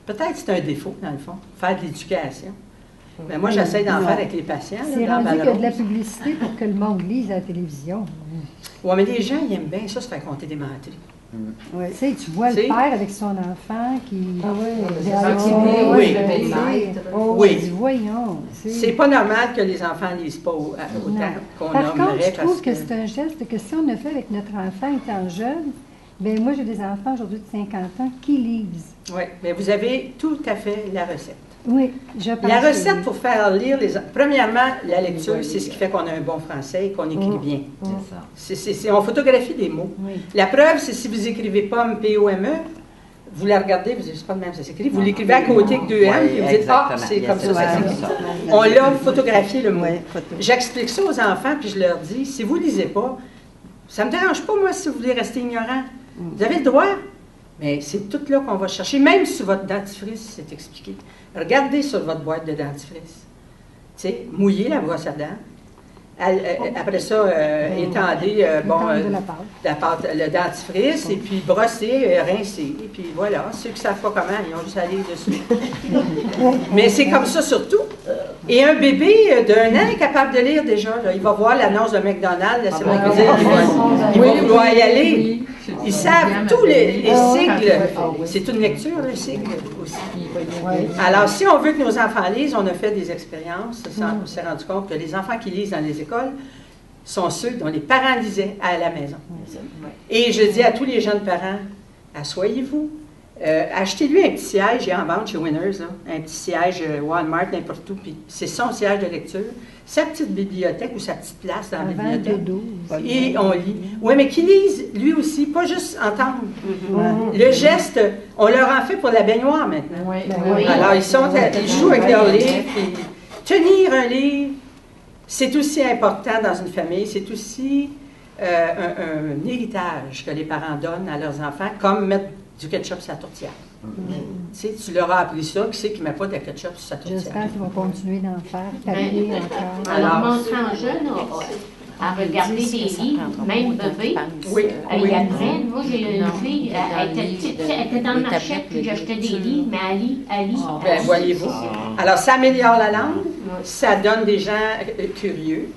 Peut-être c'est un défaut, dans le fond, faire de l'éducation. Mais moi, j'essaie d'en faire avec les patients. là, C'est dans rendu qu'il y a de la Balrose. publicité pour que le monde lise à la télévision. Ouais, mais les gens, ils aiment bien ça, se faire compter des menteries. Tu sais, tu vois le Si. père avec son enfant qui... Ah oui, Oui. Oui. Tu dis, voyons. C'est pas normal que les enfants ne lisent pas autant Non. qu'on Par contre, aimerait. je trouve parce que c'est un geste que si on a fait avec notre enfant étant jeune, bien moi j'ai des enfants aujourd'hui de 50 ans qui lisent. Oui, mais vous avez tout à fait la recette. Oui, je pense La que recette oui. pour faire lire les... Premièrement, la lecture, c'est ce qui fait qu'on a un bon français et qu'on écrit bien. On photographie des mots. Oui. La preuve, c'est si vous écrivez pomme, P-O-M-E, vous la regardez, vous dites, c'est pas de même, ça s'écrit. Vous l'écrivez à côté avec deux M, Oui, puis vous dites, ah, exactement. c'est comme ça, ça Ouais. s'écrit. On l'a photographié le mot. Ouais, photo. J'explique ça aux enfants, puis je leur dis, si vous ne lisez pas, ça ne me dérange pas, moi, si vous voulez rester ignorant. Vous avez le droit. Mais c'est tout là qu'on va chercher. Même sur votre dentifrice, c'est expliqué. Regardez sur votre boîte de dentifrice. Tu sais, mouillez la brosse à dents. Après ça, étendez De la pâte. le dentifrice, et puis brossez, rincez. Et puis voilà, ceux qui ne savent pas comment, ils ont juste à lire dessus. Mais c'est comme ça surtout. Et un bébé d'1 an est capable de lire déjà. Là. Il va voir l'annonce de McDonald's, laissez-moi vous dire, il va vouloir y aller. Ils savent tous les sigles. C'est une lecture, le sigle aussi. Alors, si on veut que nos enfants lisent, on a fait des expériences. On s'est rendu compte que les enfants qui lisent dans les écoles sont ceux dont les parents lisaient à la maison. Et je dis à tous les jeunes parents, asseyez-vous. Achetez-lui un petit siège, il y a en vente chez Winners, là, un petit siège Walmart, n'importe où, puis c'est son siège de lecture, sa petite bibliothèque ou sa petite place dans la Avant bibliothèque. dodo. Et on lit. Oui, mais qu'ils lisent, lui aussi, pas juste entendre. Le geste, on leur en fait pour la baignoire maintenant. Alors, ils jouent avec leur livre, puis tenir un livre, c'est aussi important dans une famille, c'est aussi un héritage que les parents donnent à leurs enfants, comme mettre du ketchup sur la tourtière. Tu sais, tu leur as appris ça, qui c'est qui ne met pas de ketchup sur sa tourtière? J'espère qu'ils vont continuer d'en faire, taper encore. Alors, mon grand jeune a regardé des livres, même bébé. Oui, Elle oui. y apprend. Moi, j'ai une fille, elle était petite, elle était dans le marché, puis j'achetais des livres, mais elle lit. Ben, voyez-vous. Alors, ça améliore la langue, ça donne des gens curieux,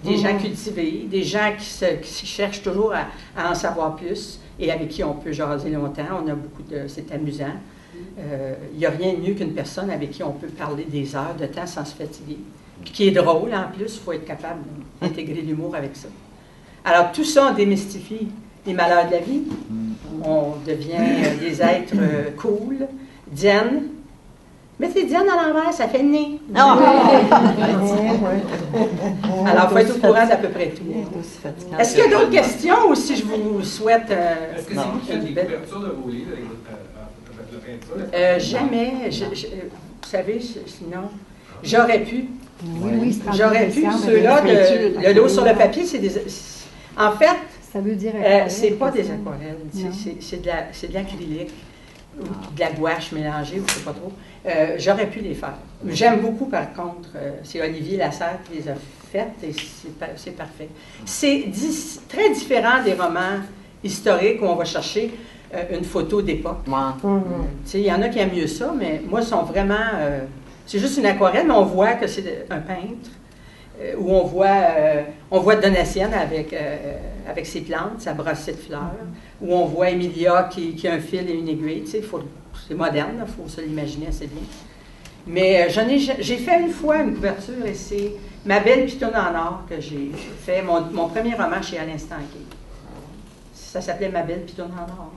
des gens cultivés, des gens qui cherchent toujours à en savoir plus et avec qui on peut jaser longtemps. On a beaucoup de... C'est amusant. Il n'y a rien de mieux qu'une personne avec qui on peut parler des heures de temps sans se fatiguer. Puis qui est drôle en plus, il faut être capable d'intégrer l'humour avec ça. Alors, tout ça, on démystifie les malheurs de la vie. On devient des êtres cool. Diane, mettez Diane à l'envers, ça fait nez. Alors, il faut être au courant d'à peu près tout. Est-ce qu'il y a d'autres questions ou si je vous souhaite... Est-ce que c'est vous qui faites les couvertures de vos livres avec la peinture? Jamais. Vous savez, sinon, j'aurais pu. Oui, c'est J'aurais pu. ensemble, Ceux-là, avec le lot sur le papier, c'est des... En fait, Ça veut dire c'est pas des ça. aquarelles. Non. C'est de l'acrylique. Ou de la gouache mélangée, je ne sais pas trop. J'aurais pu les faire. J'aime beaucoup, par contre, c'est Olivier Lasserre qui les a faites et c'est parfait. C'est très différent des romans historiques où on va chercher une photo d'époque. Tu sais, il y en a qui aiment mieux ça, mais moi, ils sont vraiment C'est juste une aquarelle, mais on voit que c'est un peintre, où on voit Donatienne avec ses plantes, sa brossée de fleurs, où on voit Emilia qui a un fil et une aiguille, tu sais, c'est moderne, il faut se l'imaginer assez bien. Mais j'ai fait une fois une couverture, et c'est Ma belle Pitoune en or que j'ai fait, mon premier roman chez Alain Stanquet. Ça s'appelait Ma belle Pitoune en or.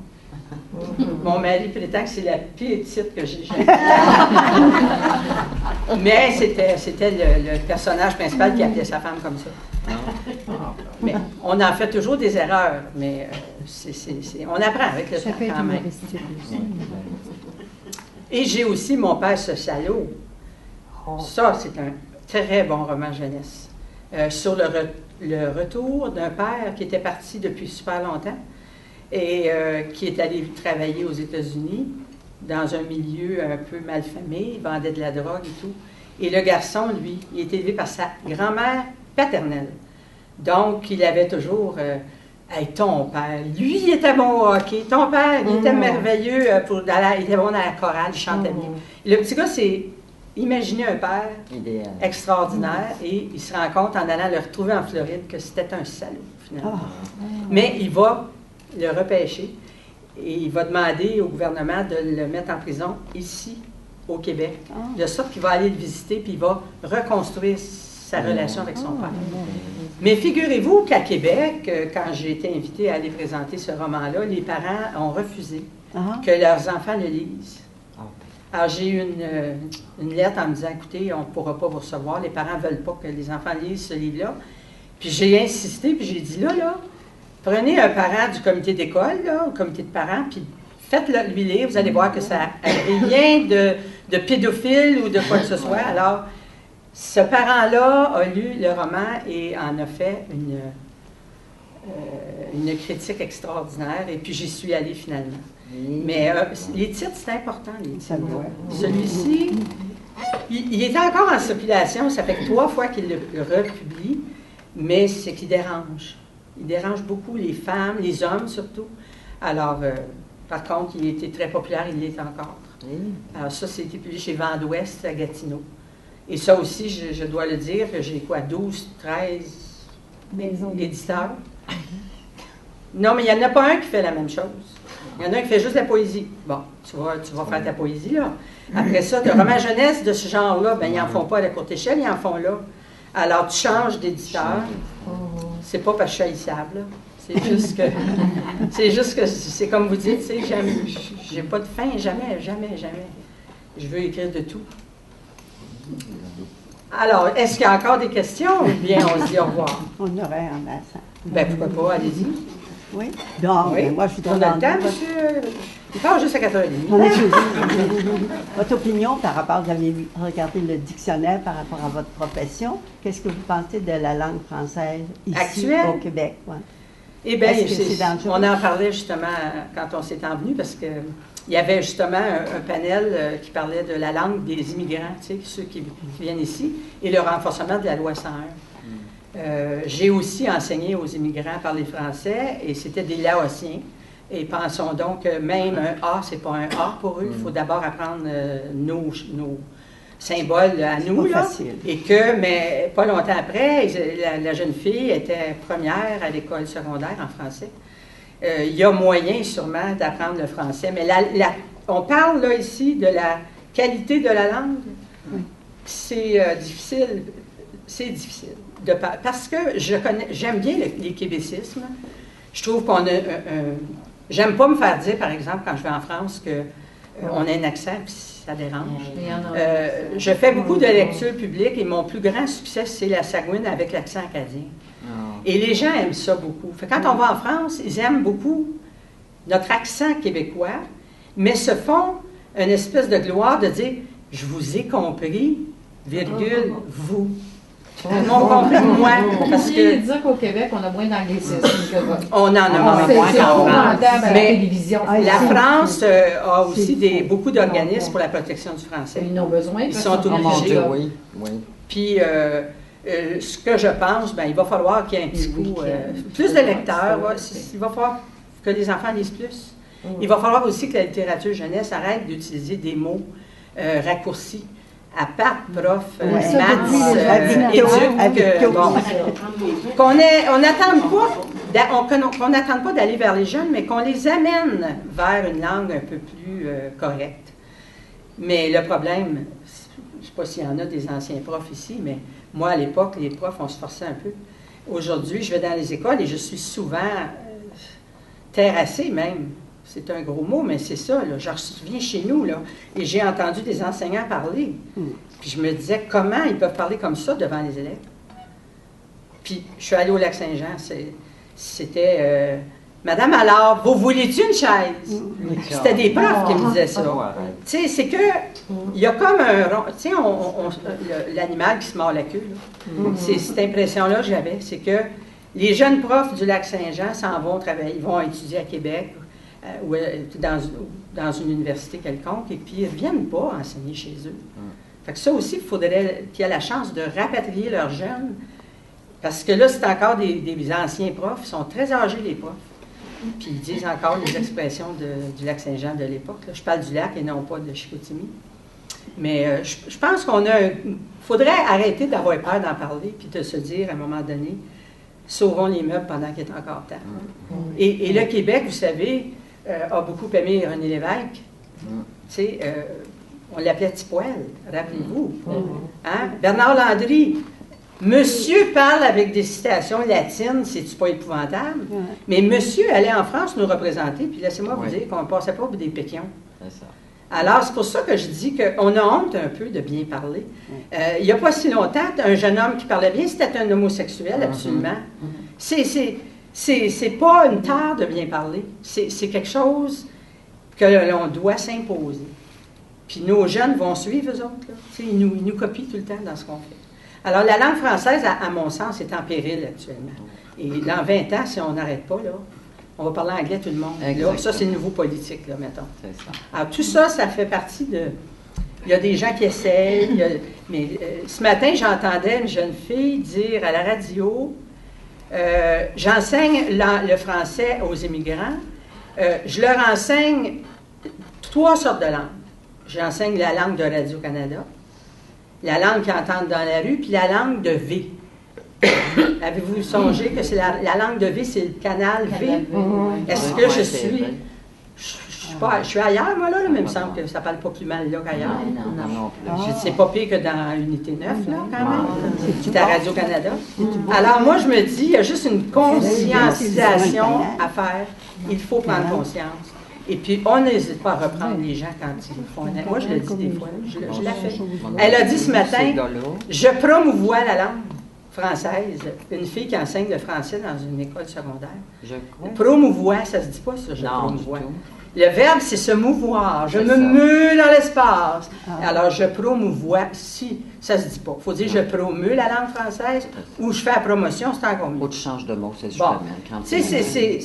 Mon mari prétend que c'est la pire titre que j'ai jamais. Mais c'était le personnage principal qui appelait sa femme comme ça. Mais on en fait toujours des erreurs, mais on apprend avec le temps quand même. Et j'ai aussi Mon père ce salaud. Ça, c'est un très bon roman jeunesse. Sur le retour d'un père qui était parti depuis super longtemps et qui est allé travailler aux États-Unis dans un milieu un peu malfamé, il vendait de la drogue et tout. Et le garçon, lui, il est élevé par sa grand-mère paternelle. Donc, il avait toujours hey, ton père, lui, il était bon au hockey. Ton père, il était merveilleux, il était bon dans la chorale, il chantait bien. Et le petit gars, c'est imaginer un père extraordinaire et il se rend compte en allant le retrouver en Floride que c'était un salaud, finalement. Mais il va le repêcher et il va demander au gouvernement de le mettre en prison ici, au Québec, de sorte qu'il va aller le visiter puis il va reconstruire sa relation avec son père. Mais figurez-vous qu'à Québec, quand j'ai été invitée à aller présenter ce roman-là, les parents ont refusé que leurs enfants le lisent. Alors, j'ai eu une lettre en me disant, écoutez, on ne pourra pas vous recevoir, les parents ne veulent pas que les enfants lisent ce livre-là. Puis j'ai insisté, puis j'ai dit, là, prenez un parent du comité d'école, au comité de parents, puis faites-le lui lire, vous allez voir que ça n'a rien de pédophile ou de quoi que ce soit. Alors, ce parent-là a lu le roman et en a fait une critique extraordinaire, et puis j'y suis allée finalement. Mais les titres, c'est important, les titres. Celui-ci, il est encore en circulation, ça fait 3 fois qu'il le republie, mais c'est qu'il dérange. Il dérange beaucoup les femmes, les hommes surtout. Alors, par contre, il était très populaire, il l'est encore. Alors ça, c'était publié chez Vent d'Ouest à Gatineau. Et ça aussi, je dois le dire, j'ai quoi, 12, 13 éditeurs. Non, mais il n'y en a pas un qui fait la même chose. Il y en a un qui fait juste la poésie. Bon, tu vas faire ta poésie, là. Après ça, de romans jeunesse de ce genre-là, ben, ils n'en font pas à la courte échelle, ils en font là. Alors, tu changes d'éditeur. C'est pas parce que je suis haïssable, là. C'est juste que, c'est comme vous dites, tu sais, j'ai pas de fin, jamais. Je veux écrire de tout. Alors, est-ce qu'il y a encore des questions ou bien on se dit au revoir? On aurait en masse. Ben, pourquoi pas, allez-y. Oui. Donc, oui. Moi, je suis on a le temps, monsieur. Il parle juste à 4h30. Votre opinion par rapport, vous avez regardé le dictionnaire par rapport à votre profession. Qu'est-ce que vous pensez de la langue française ici actuelle au Québec? Ouais. Eh bien, on en parlait justement quand on s'est envenu parce que il y avait justement un panel qui parlait de la langue des immigrants, tu sais, ceux qui viennent ici, et le renforcement de la loi 101. J'ai aussi enseigné aux immigrants à parler français, et c'était des Laotiens. Et pensons donc que même un A, c'est pas un A pour eux. Il faut d'abord apprendre nos symboles à nous. Là, et que, mais pas longtemps après, la jeune fille était première à l'école secondaire en français. Il y a moyen sûrement d'apprendre le français, mais on parle là ici de la qualité de la langue. C'est difficile. C'est difficile. Parce que j'aime bien les québécismes. Je trouve qu'on a j'aime pas me faire dire, par exemple, quand je vais en France, qu'on a un accent, puis ça dérange. Je fais beaucoup de lectures publiques et mon plus grand succès, c'est la Sagouine avec l'accent acadien. Et les gens aiment ça beaucoup. Quand on va en France, ils aiment beaucoup notre accent québécois, mais se font une espèce de gloire de dire « je vous ai compris, virgule, vous ». Ils m'ont compris, moi, parce que... dire qu'au Québec, on a moins d'anglicisme que votre. On en a moins qu'en France. Mais télévision. La France a aussi beaucoup d'organismes pour la protection du français. Ils en ont besoin. Ils sont obligés. Oui. Puis, ce que je pense, il va falloir qu'il y ait un petit coup... plus de lecteurs. Il va falloir que les enfants lisent plus. Il va falloir aussi que la littérature jeunesse arrête d'utiliser des mots raccourcis à part prof, ça, maths, depuis les éduc, bon, qu'on n'attende pas d'aller vers les jeunes, mais qu'on les amène vers une langue un peu plus correcte. Mais le problème, je ne sais pas s'il y en a des anciens profs ici, mais moi, à l'époque, les profs, on se forçait un peu. Aujourd'hui, je vais dans les écoles et je suis souvent terrassée même. C'est un gros mot, mais c'est ça. Là. Je viens chez nous là, et j'ai entendu des enseignants parler. Puis je me disais, comment ils peuvent parler comme ça devant les élèves? Puis je suis allée au Lac-Saint-Jean. C'était Madame Allard, vous voulez-tu une chaise? C'était des profs qui me disaient ça. Tu sais, c'est que il y a comme un rond. Tu sais, l'animal qui se mord la queue. C'est cette impression-là que j'avais. C'est que les jeunes profs du Lac-Saint-Jean s'en vont travailler, ils vont étudier à Québec ou dans une université quelconque, et puis ils ne reviennent pas enseigner chez eux. Fait que ça aussi, il faudrait qu'il y ait la chance de rapatrier leurs jeunes, parce que là, c'est encore des anciens profs, ils sont très âgés, les profs, puis ils disent encore les expressions du Lac-Saint-Jean de l'époque. Je parle du lac et non pas de Chicoutimi. Mais je pense faudrait arrêter d'avoir peur d'en parler, puis de se dire, à un moment donné, sauvons les meubles pendant qu'il est encore temps. Et le Québec, vous savez, a beaucoup aimé René Lévesque. Tu sais, on l'appelait Petit Poil, rappelez-vous. Hein? Bernard Landry, monsieur parle avec des citations latines, c'est-tu pas épouvantable? Mais monsieur allait en France nous représenter, puis laissez-moi vous dire qu'on ne passait pas pour des péquions. C'est ça. Alors, c'est pour ça que je dis qu'on a honte un peu de bien parler. Il n'y a pas si longtemps, un jeune homme qui parlait bien, c'était un homosexuel, absolument. C'est pas une tare de bien parler. C'est quelque chose que l'on doit s'imposer. Puis nos jeunes vont suivre, eux autres. Là. Ils nous copient tout le temps dans ce qu'on fait. Alors, la langue française, à mon sens, est en péril actuellement. Et dans 20 ans, si on n'arrête pas, là, on va parler anglais tout le monde. Là, ça, c'est le nouveau politique, là, mettons. C'est ça. Alors, tout ça, ça fait partie de... Il y a des gens qui essayent. Mais ce matin, j'entendais une jeune fille dire à la radio, j'enseigne le français aux immigrants. Je leur enseigne 3 sortes de langues. J'enseigne la langue de Radio-Canada, la langue qu'ils entendent dans la rue, puis la langue de V. Avez-vous songé que c'est la langue de V, c'est le canal V? Est-ce que je suis... Je suis ailleurs, moi, là, mais il me semble que ça ne parle pas plus mal là qu'ailleurs. C'est pas pire que dans Unité 9, là, quand même. C'est à Radio-Canada. Alors, moi, je me dis, il y a juste une conscientisation à faire. Il faut prendre conscience. Et puis, on n'hésite pas à reprendre les gens quand ils font. Moi, je le dis des fois. Je l'ai fait. Elle a dit ce matin, je promouvois la langue française. Une fille qui enseigne le français dans une école secondaire. Promouvoir, ça se dit pas ça, je promouvois. Le verbe, c'est se mouvoir. Je me meus dans l'espace. Alors, je promouvois, si ça se dit pas. Il faut dire je promeux la langue française ou je fais la promotion, c'est encore mieux. Ou tu changes de mot, c'est justement. Tu sais,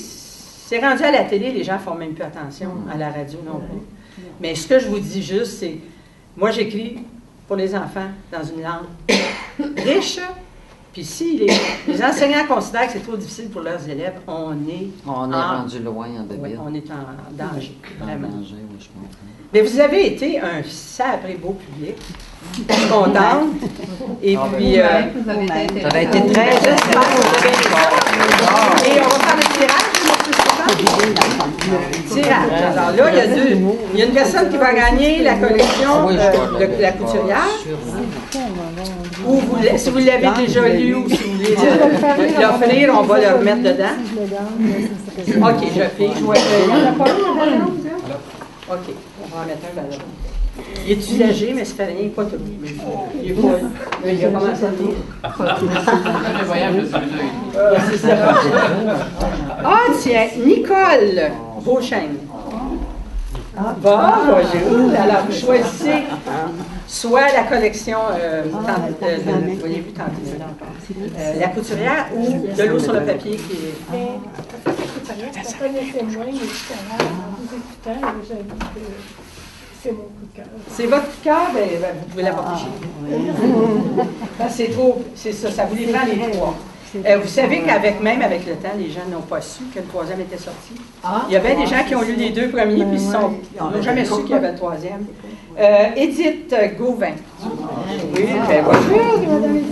c'est rendu à la télé, les gens ne font même plus attention à la radio non plus. Mais ce que je vous dis juste, c'est, moi j'écris pour les enfants dans une langue riche, puis si les enseignants considèrent que c'est trop difficile pour leurs élèves, on est rendu loin en débile. On est en danger, vraiment. Oui, je comprends. Mais vous avez été un sacré beau public. Je suis contente. Et puis, ça a été très j'espère que vous avez aimé ça. Et on va faire le tirage. Tirage. Alors là, il y a une personne qui va gagner la collection de la couturière. Ou si vous l'avez déjà lu ou si vous voulez l'offrir, on va le remettre dedans. OK, je fais. OK, on va en mettre un ballon. Il est usagé, mais ça fait rien, pas trop. Il a commencé à lire. C'est ça. Ah, tiens, Nicole Beauchesne. Bon, alors vous choisissez soit la collection, vous l'avez vu tantôt, la couturière ou de l'eau sur le papier qui est... Je connaissais moins, mais tout à l'heure, en vous écoutant, j'avoue que c'est mon coup de cœur. C'est votre coup de cœur, vous pouvez l'apporter chez vous. C'est trop, c'est ça, ça vous les prend les 3. Vous savez même avec le temps, les gens n'ont pas su que le troisième était sorti. Il y avait des gens qui ont lu les deux premiers, puis ils n'ont jamais su qu'il y avait le troisième. Edith Gauvin. Oui, ben voilà.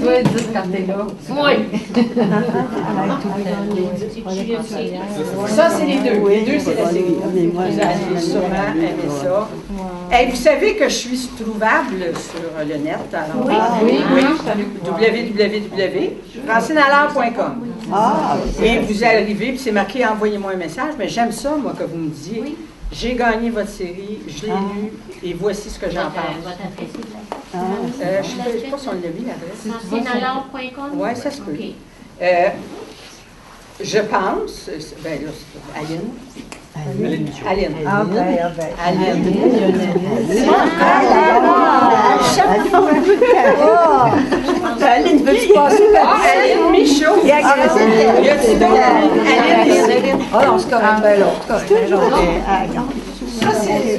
Toi, Edith, quand t'es là. Ça, c'est les deux. Les deux, c'est la série. Vous allez sûrement aimer ça. Hey, vous savez que je suis trouvable sur le net. Alors, oui. www.francinalard.com. Et vous arrivez, puis c'est marqué « Envoyez-moi un message », mais j'aime ça, moi, que vous me disiez « J'ai gagné votre série, je l'ai lu, et voici ce que j'en pense. » Je ne sais pas si on l'a mis, l'adresse. Francinalard.com? Oui, ça se peut. Je pense, ben là, Aline. Aline. Aline, veux-tu passer? Aline Michaud. Y a-t-il d'autres? Aline. On se corrige.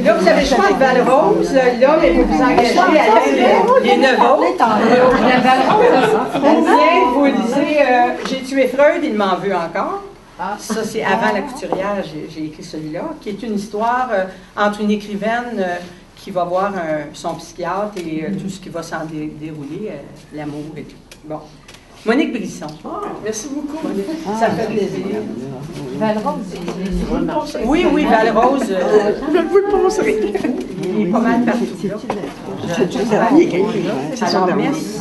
Là, vous avez le choix de Val-Rose. Là, mais vous vous engagez avec les Neveux. Ou bien vous lisez J'ai tué Freud, il m'en veut encore. Ça, c'est avant La Couturière, j'ai écrit celui-là, qui est une histoire entre une écrivaine qui va voir son psychiatre et tout ce qui va s'en dérouler, l'amour et tout. Bon. Monique Brisson. Merci beaucoup, Monique. Ça me fait plaisir. Val-Rose, oui, Val-Rose. Je vous le penserez. Il est pas mal partout. Alors, merci.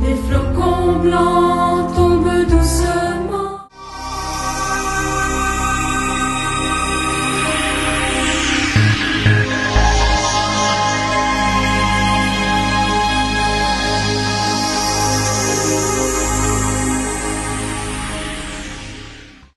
Des flocons blancs